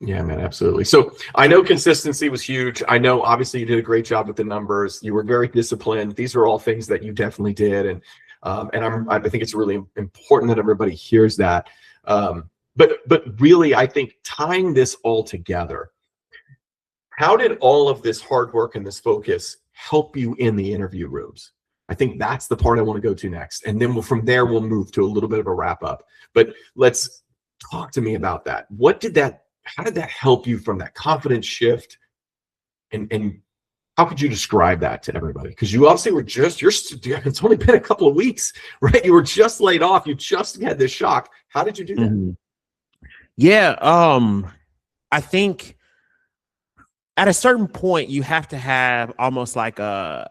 Yeah, man, absolutely. So I know consistency was huge. I know obviously you did a great job with the numbers. You were very disciplined. These are all things that you definitely did. And I think it's really important that everybody hears that. But really, I think tying this all together, how did all of this hard work and this focus help you in the interview rooms? I think that's the part I want to go to next. And then from there, we'll move to a little bit of a wrap up. But let's talk to me about that. How did that help you from that confidence shift? And how could you describe that to everybody? Because you obviously it's only been a couple of weeks, right? You were just laid off. You just had this shock. How did you do that? Yeah. I think at a certain point, you have to have almost like a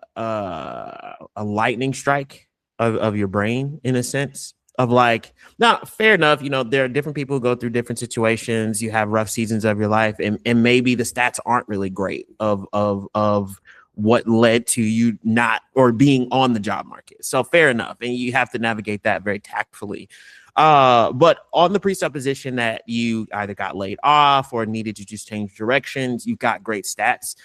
lightning strike of your brain, in a sense of like, now, fair enough. There are different people who go through different situations. You have rough seasons of your life, and maybe the stats aren't really great of what led to you not or being on the job market. So fair enough. And you have to navigate that very tactfully. But on the presupposition that you either got laid off or needed to just change directions, you've got great stats.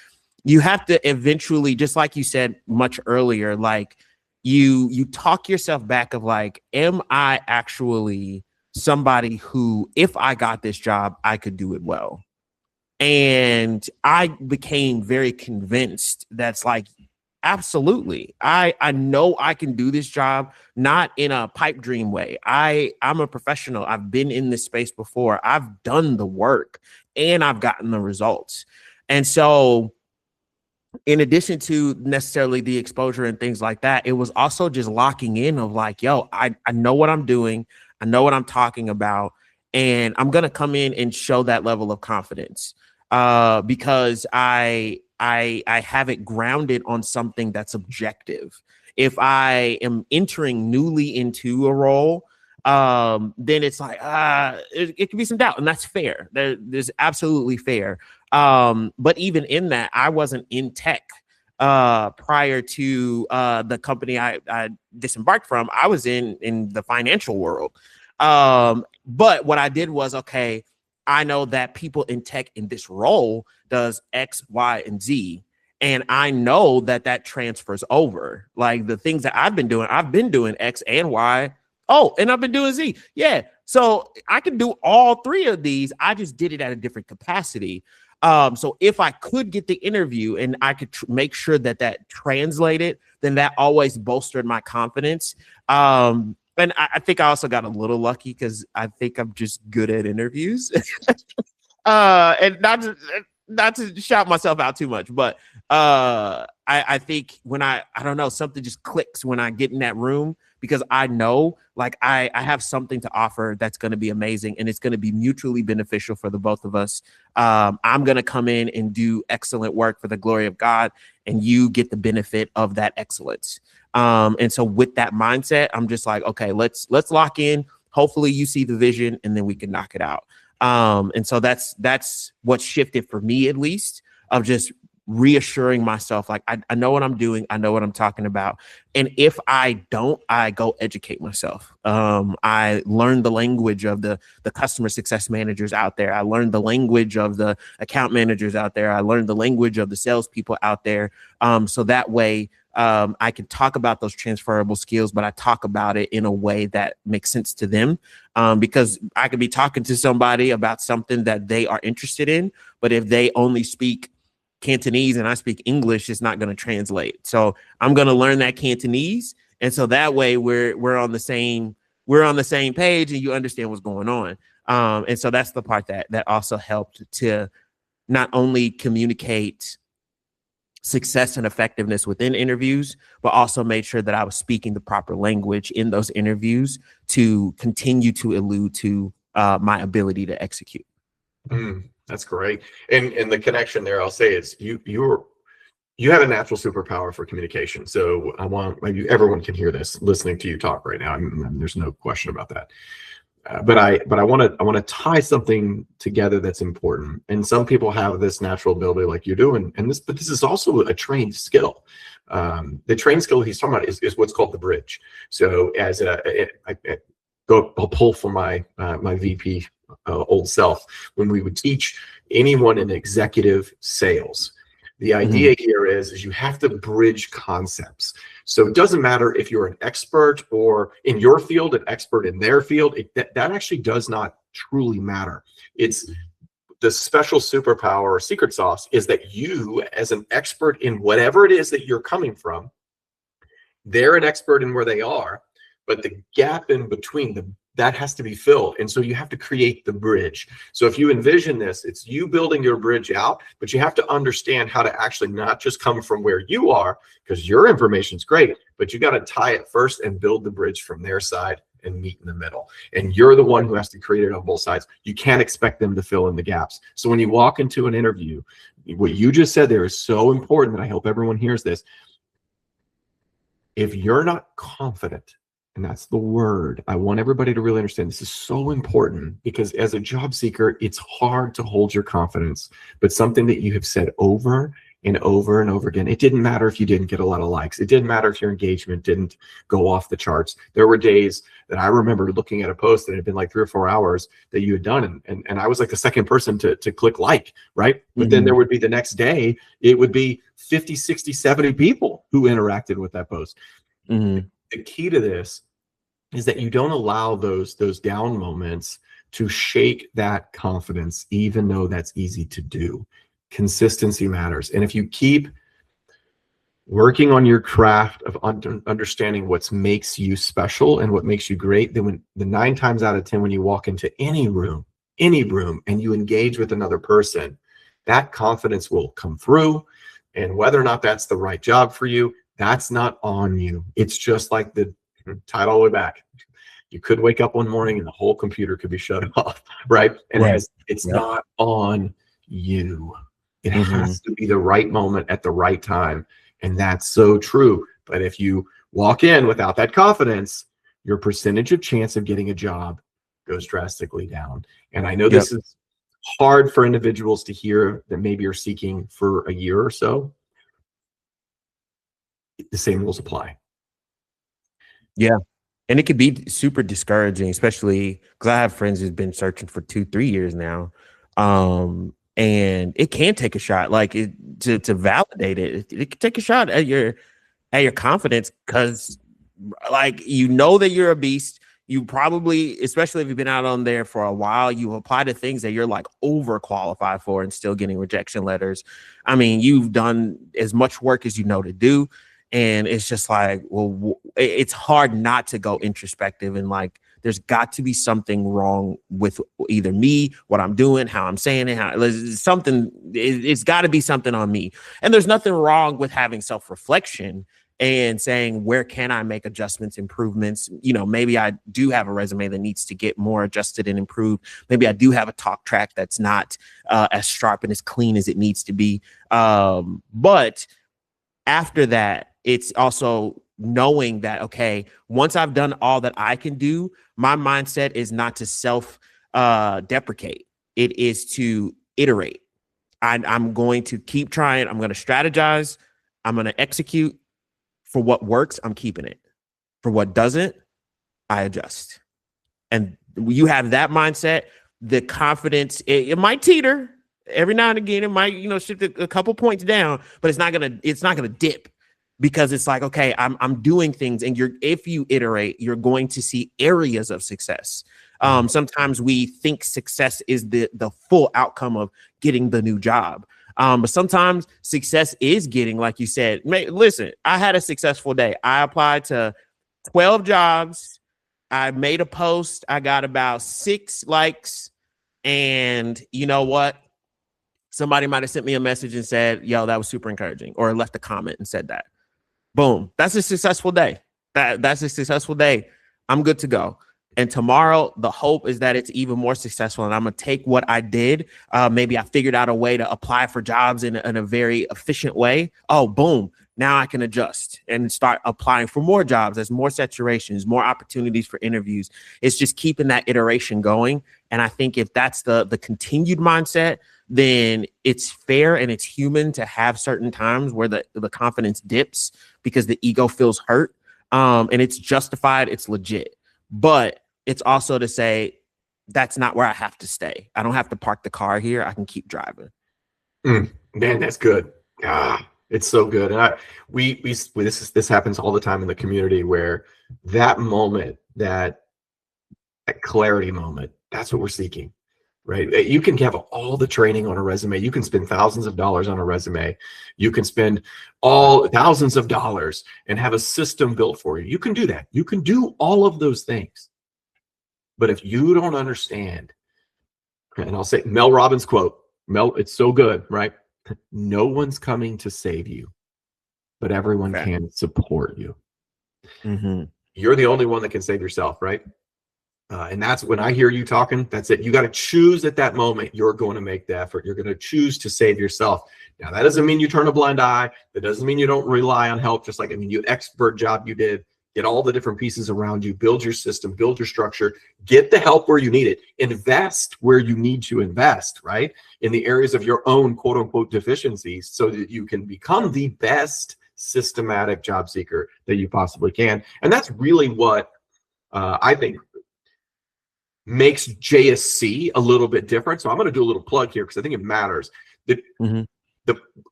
You have to eventually, just like you said much earlier, like you talk yourself back of like, am I actually somebody who, if I got this job, I could do it well? And I became very convinced that's like, absolutely. I know I can do this job, not in a pipe dream way. I'm a professional. I've been in this space before. I've done the work and I've gotten the results. And so in addition to necessarily the exposure and things like that, it was also just locking in of like, yo, I know what I'm doing. I know what I'm talking about. And I'm going to come in and show that level of confidence because I have it grounded on something that's objective. If I am entering newly into a role, then it's like, it can be some doubt, and that's fair. There's absolutely fair. But even in that, I wasn't in tech prior to the company I disembarked from. I was in the financial world. But what I did was, okay, I know that people in tech in this role does X, Y, and Z. And I know that transfers over. Like the things that I've been doing X and Y. Oh, and I've been doing Z. Yeah. So I can do all 3 of these. I just did it at a different capacity. So if I could get the interview and I could make sure that translated, then that always bolstered my confidence. And I think I also got a little lucky because I think I'm just good at interviews. And not to shout myself out too much, but I think when I don't know, something just clicks when I get in that room because I know like I have something to offer that's going to be amazing and it's going to be mutually beneficial for the both of us. I'm going to come in and do excellent work for the glory of God, and you get the benefit of that excellence. And so with that mindset, I'm just like, okay, let's lock in. Hopefully you see the vision and then we can knock it out. And so that's what shifted for me, at least, of just reassuring myself, like, I know what I'm doing. I know what I'm talking about. And if I don't, I go educate myself. I learned the language of the customer success managers out there. I learned the language of the account managers out there. I learned the language of the salespeople out there. So that way, I can talk about those transferable skills, but I talk about it in a way that makes sense to them. Because I could be talking to somebody about something that they are interested in, but if they only speak Cantonese and I speak English, it's not going to translate. So I'm going to learn that Cantonese. And so that way we're on the same page and you understand what's going on. And so that's the part that also helped to not only communicate success and effectiveness within interviews, but also made sure that I was speaking the proper language in those interviews to continue to allude to my ability to execute. That's great. And the connection there, I'll say, is you have a natural superpower for communication. So I want maybe everyone can hear this listening to you talk right now. There's no question about that. But I want to tie something together that's important. And some people have this natural ability like you do, but this is also a trained skill. The trained skill he's talking about is what's called the bridge. So I'll pull from my VP old self when we would teach anyone in executive sales. The idea here is you have to bridge concepts. So it doesn't matter if you're an expert or in your field, an expert in their field. That actually does not truly matter. It's the special superpower or secret sauce is that you, as an expert in whatever it is that you're coming from, they're an expert in where they are, but the gap in between them, that has to be filled. And so you have to create the bridge. So if you envision this, it's you building your bridge out, but you have to understand how to actually not just come from where you are, because your information is great, but you got to tie it first and build the bridge from their side and meet in the middle. And you're the one who has to create it on both sides. You can't expect them to fill in the gaps. So when you walk into an interview, what you just said there is so important that I hope everyone hears this. If you're not confident, and that's the word, I want everybody to really understand this is so important, because as a job seeker, it's hard to hold your confidence, but something that you have said over and over and over again. It didn't matter if you didn't get a lot of likes. It didn't matter if your engagement didn't go off the charts. There were days that I remember looking at a post that had been like 3 or 4 hours that you had done. And I was like the second person to click like, right? But then there would be the next day, it would be 50, 60, 70 people who interacted with that post. The key to this is that you don't allow those down moments to shake that confidence, even though that's easy to do. Consistency matters. And if you keep working on your craft of understanding what makes you special and what makes you great, then when the 9 times out of 10, when you walk into any room, and you engage with another person, that confidence will come through. And whether or not that's the right job for you, that's not on you. It's just like the tie it all the way back. You could wake up one morning and the whole computer could be shut off, right? And it's not on you. It has to be the right moment at the right time. And that's so true. But if you walk in without that confidence, your percentage of chance of getting a job goes drastically down. And I know this is hard for individuals to hear that maybe you're seeking for a year or so. The same rules apply. Yeah. And it could be super discouraging, especially because I have friends who've been searching for 2-3 years now. And it can take a shot, like to validate it. It can take a shot at your confidence, because like, you know that you're a beast. You probably, especially if you've been out on there for a while, you apply to things that you're like overqualified for and still getting rejection letters. I mean, you've done as much work as you know to do. And it's just like, well, it's hard not to go introspective and like, there's got to be something wrong with either me, what I'm doing, how I'm saying it, it's got to be something on me. And there's nothing wrong with having self-reflection and saying, where can I make adjustments, improvements? You know, maybe I do have a resume that needs to get more adjusted and improved. Maybe I do have a talk track that's not as sharp and as clean as it needs to be. But after that, it's also knowing that, okay, once I've done all that I can do, my mindset is not to self-deprecate. It is to iterate. I'm going to keep trying. I'm going to strategize. I'm going to execute. For what works, I'm keeping it. For what doesn't, I adjust. And you have that mindset, the confidence, it might teeter every now and again. It might, shift a couple points down, but it's not gonna dip, because it's like, okay, I'm doing things, and if you iterate, you're going to see areas of success. Sometimes we think success is the full outcome of getting the new job. But sometimes success is getting, like you said, listen, I had a successful day. I applied to 12 jobs. I made a post. I got about 6 likes. And you know what? Somebody might have sent me a message and said, yo, that was super encouraging, or left a comment and said that. Boom. That's a successful day. That's a successful day. I'm good to go. And tomorrow, the hope is that it's even more successful. And I'm going to take what I did. Maybe I figured out a way to apply for jobs in a very efficient way. Oh, boom. Now I can adjust and start applying for more jobs. There's more saturations, more opportunities for interviews. It's just keeping that iteration going. And I think if that's the continued mindset, then it's fair and it's human to have certain times where the confidence dips because the ego feels hurt. And it's justified. It's legit. But it's also to say that's not where I have to stay. I don't have to park the car here. I can keep driving. Man, that's good. It's so good. And this happens all the time in the community, where that moment, that clarity moment, that's what we're seeking, right? You can have all the training on a resume. You can spend thousands of dollars on a resume. You can spend thousands of dollars and have a system built for you. You can do that. You can do all of those things. But if you don't understand, and I'll say Mel Robbins' quote, it's so good, right? No one's coming to save you, but everyone can support you. Mm-hmm. You're the only one that can save yourself, right? And that's when I hear you talking, that's it. You got to choose at that moment. You're going to make the effort. You're going to choose to save yourself. Now, that doesn't mean you turn a blind eye. That doesn't mean you don't rely on help. Just like, you expert job you did, get all the different pieces around you, build your system, build your structure, get the help where you need it, invest where you need to invest, right? In the areas of your own quote unquote deficiencies, so that you can become the best systematic job seeker that you possibly can. And that's really what I think makes JSC a little bit different. So I'm going to do a little plug here because I think it matters.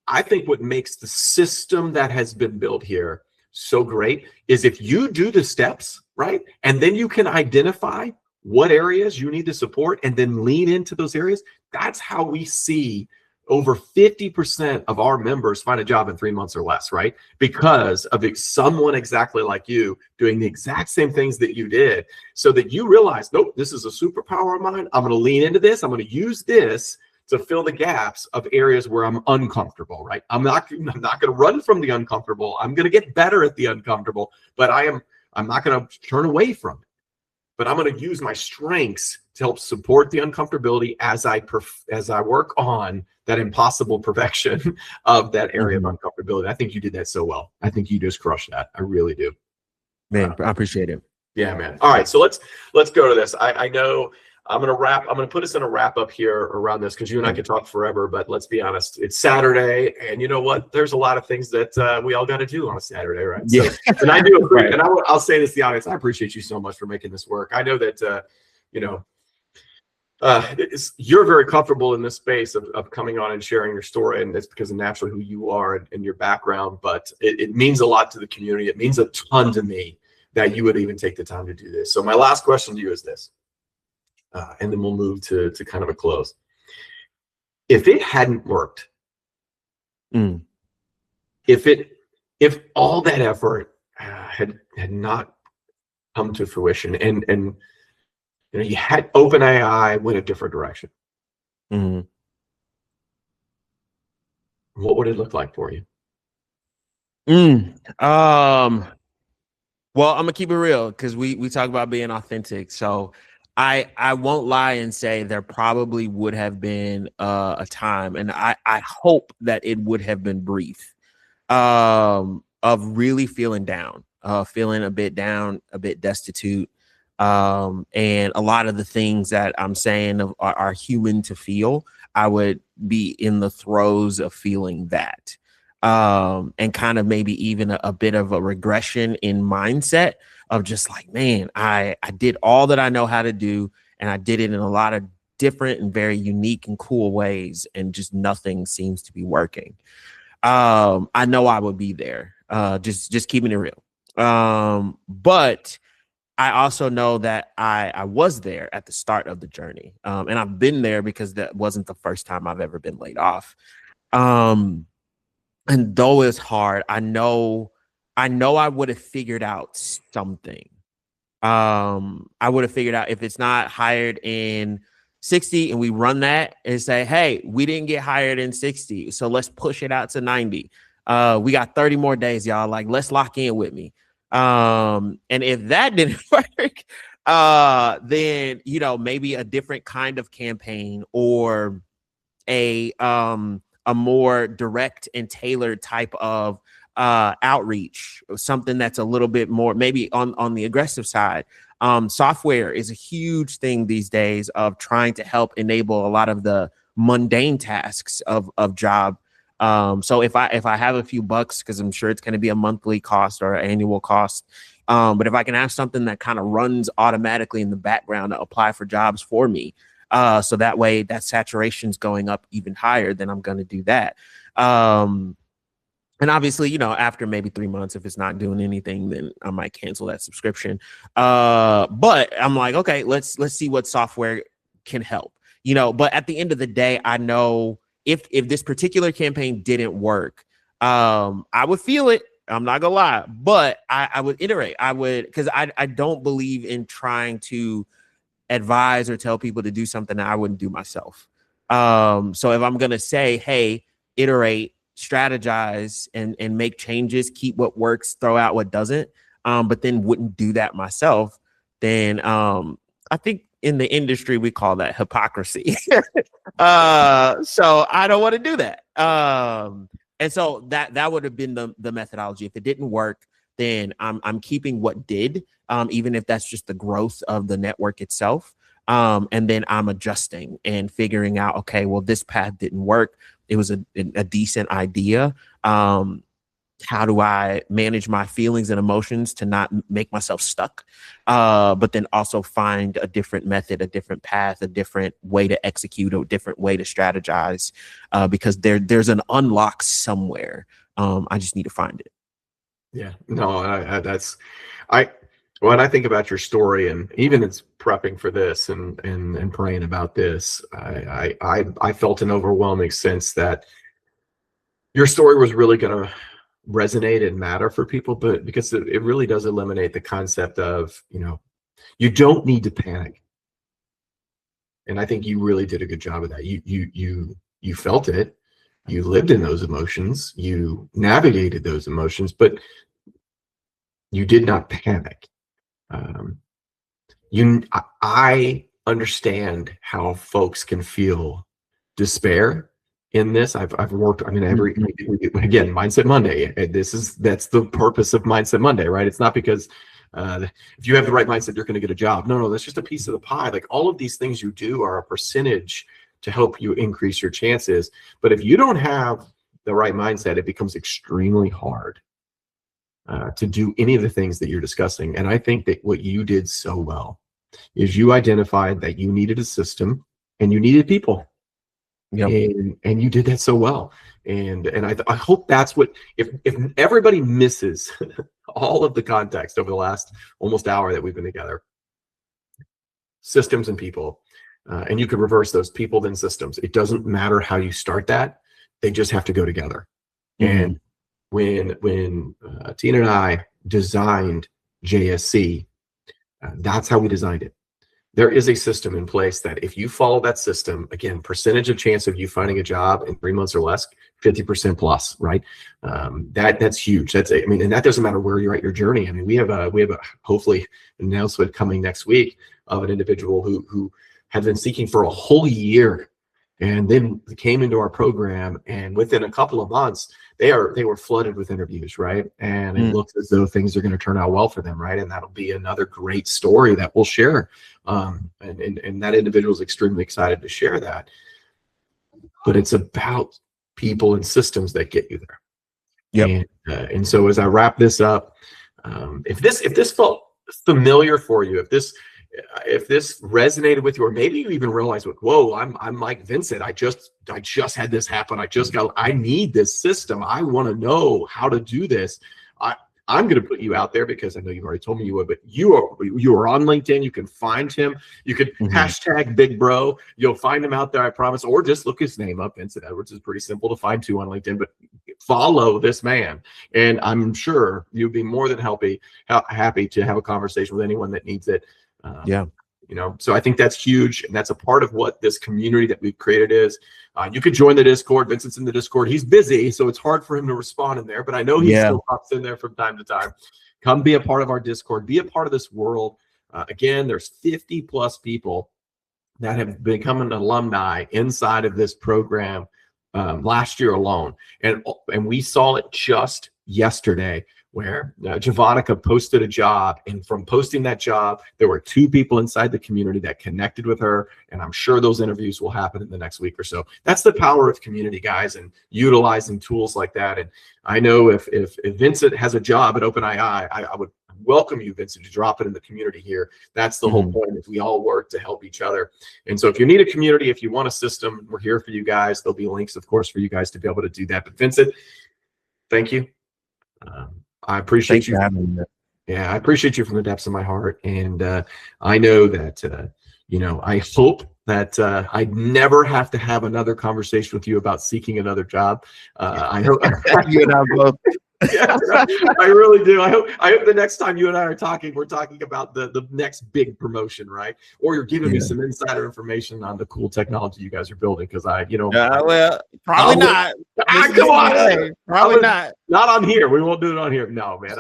I think what makes the system that has been built here so great is if you do the steps, right? And then you can identify what areas you need to support and then lean into those areas. That's how we see over 50% of our members find a job in 3 months or less, right? Because of someone exactly like you doing the exact same things that you did, so that you realize, nope, this is a superpower of mine. I'm going to lean into this. I'm going to use this to fill the gaps of areas where I'm uncomfortable, right? I'm not going to run from the uncomfortable. I'm going to get better at the uncomfortable, but I'm not going to turn away from it. But I'm going to use my strengths to help support the uncomfortability as I work on that impossible perfection of that area of uncomfortability. I think you did that so well. I think you just crushed that. I really do. Man, I appreciate it. Yeah, man. All right, so let's go to this. I know I'm going to put us in a wrap up here around this, because you and I could talk forever, but let's be honest, it's Saturday, and you know what? There's a lot of things that we all got to do on a Saturday, right? Yeah. So, and I do agree. And I'll say this to the audience. I appreciate you so much for making this work. I know that, you're very comfortable in this space of coming on and sharing your story, and it's because of naturally who you are and your background, but it means a lot to the community. It means a ton to me that you would even take the time to do this. So my last question to you is this. And then we'll move to kind of a close. If it hadn't worked, if all that effort had not come to fruition, and you had OpenAI went a different direction, what would it look like for you? Well, I'm gonna keep it real, because we talk about being authentic. So I won't lie and say there probably would have been a time, and I hope that it would have been brief, of really feeling down, feeling a bit down, a bit destitute. And a lot of the things that I'm saying are human to feel. I would be in the throes of feeling that. And kind of maybe even a bit of a regression in mindset of just like, man, I did all that I know how to do, and I did it in a lot of different and very unique and cool ways, and just nothing seems to be working. I know I would be there, just keeping it real. But I also know that I was there at the start of the journey, and I've been there because that wasn't the first time I've ever been laid off. And though it's hard, I know I would have figured out something. I would have figured out, if it's not hired in 60 and we run that and say, hey, we didn't get hired in 60, so let's push it out to 90. We got 30 more days, y'all. Like, let's lock in with me. And if that didn't work, then, you know, maybe a different kind of campaign or a more direct and tailored type of outreach, something that's a little bit more maybe on the aggressive side. Software is a huge thing these days of trying to help enable a lot of the mundane tasks of job. So if I have a few bucks, because I'm sure it's going to be a monthly cost or an annual cost, but if I can have something that kind of runs automatically in the background to apply for jobs for me, so that way that saturation's going up even higher, then I'm going to do that. And obviously, you know, after maybe 3 months, if it's not doing anything, then I might cancel that subscription. But I'm like, okay, let's see what software can help, you know. But at the end of the day, I know if this particular campaign didn't work, I would feel it. I'm not gonna lie, but I would iterate. I would, because I don't believe in trying to advise or tell people to do something that I wouldn't do myself. So if I'm gonna say, hey, iterate, strategize, and make changes, keep what works, throw out what doesn't, but then wouldn't do that myself, then I think in the industry we call that hypocrisy. So I don't want to do that. And so that would have been the methodology. If it didn't work, then I'm keeping what did, even if that's just the growth of the network itself. And then I'm adjusting and figuring out, okay, well, this path didn't work. It was a decent idea. How do I manage my feelings and emotions to not make myself stuck? But then also find a different method, a different path, a different way to execute, a different way to strategize, because there's an unlock somewhere. I just need to find it. Yeah, no, when I think about your story, and even it's prepping for this and praying about this, I felt an overwhelming sense that your story was really going to resonate and matter for people, but because it really does eliminate the concept of, you know, you don't need to panic. And I think you really did a good job of that. You felt it, you lived in those emotions, you navigated those emotions, but you did not panic. I understand how folks can feel despair in this. I've worked, I mean, again, Mindset Monday. That's the purpose of Mindset Monday, right? It's not because if you have the right mindset, you're going to get a job. No, that's just a piece of the pie. Like, all of these things you do are a percentage to help you increase your chances. But if you don't have the right mindset, it becomes extremely hard to do any of the things that you're discussing. And I think that what you did so well is you identified that you needed a system and you needed people. Yep. And you did that so well. And I hope that's what, if everybody misses all of the context over the last almost hour that we've been together, systems and people, and you could reverse those, people then systems. It doesn't matter how you start that. They just have to go together. Mm-hmm. And when Tina and I designed JSC, that's how we designed it. There is a system in place that if you follow that system, again, percentage of chance of you finding a job in 3 months or less, 50% plus, right? That's huge. And that doesn't matter where you're at your journey. I mean, we have a hopefully an announcement coming next week of an individual who had been seeking for a whole year and then came into our program, and within a couple of months, they were flooded with interviews, right? And it looks as though things are going to turn out well for them, right? And that'll be another great story that we'll share. And that individual is extremely excited to share that. But it's about people and systems that get you there. Yep. And so as I wrap this up, if this felt familiar for you, if this resonated with you, or maybe you even realize, whoa, I'm like Vincent. I just had this happen. I need this system. I want to know how to do this. I'm going to put you out there because I know you've already told me you would, but you are on LinkedIn. You can find him. You could hashtag Big Bro. You'll find him out there, I promise. Or just look his name up. Vincent Edwards is pretty simple to find too on LinkedIn, but follow this man. And I'm sure you'd be more than happy to have a conversation with anyone that needs it. So I think that's huge, and that's a part of what this community that we've created is. You could join the Discord. Vincent's in the Discord. He's busy, so it's hard for him to respond in there, but I know he still pops in there from time to time. Come be a part of our Discord. Be a part of this world. Again, there's 50 plus people that have become an alumni inside of this program last year alone. And we saw it just yesterday where Javonica posted a job, and from posting that job, there were 2 people inside the community that connected with her, and I'm sure those interviews will happen in the next week or so. That's the power of community, guys, and utilizing tools like that. And I know if Vincent has a job at OpenAI, I would welcome you, Vincent, to drop it in the community here. That's the whole point, is we all work to help each other. And so if you need a community, if you want a system, we're here for you guys. There'll be links, of course, for you guys to be able to do that. But Vincent, thank you. I appreciate you. Yeah, I appreciate you from the depths of my heart. And I know that, I hope that I'd never have to have another conversation with you about seeking another job. I hope you and I both. Yeah, I really do. I hope the next time you and I are talking, we're talking about the next big promotion, right? Or you're giving me some insider information on the cool technology you guys are building, because well, probably not. Come on, probably not. Not on here. We won't do it on here. No, man.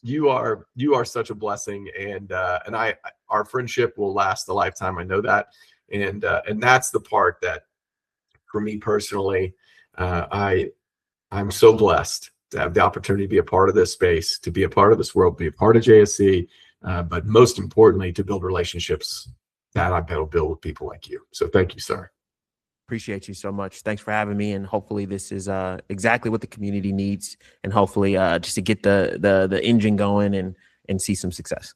You are such a blessing, and our friendship will last a lifetime. I know that, and that's the part that, for me personally, I'm so blessed to have the opportunity to be a part of this space, to be a part of this world, be a part of JSC, but most importantly, to build relationships that I'm able to build with people like you. So thank you, sir. Appreciate you so much. Thanks for having me. And hopefully this is exactly what the community needs, and hopefully just to get the engine going and see some success.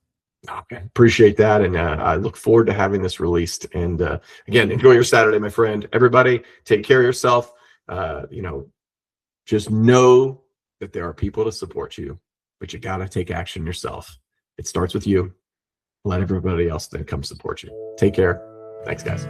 Okay, appreciate that. And I look forward to having this released. And again, enjoy your Saturday, my friend. Everybody, take care of yourself. Just know that there are people to support you, but you got to take action yourself. It starts with you. Let everybody else then come support you. Take care. Thanks, guys.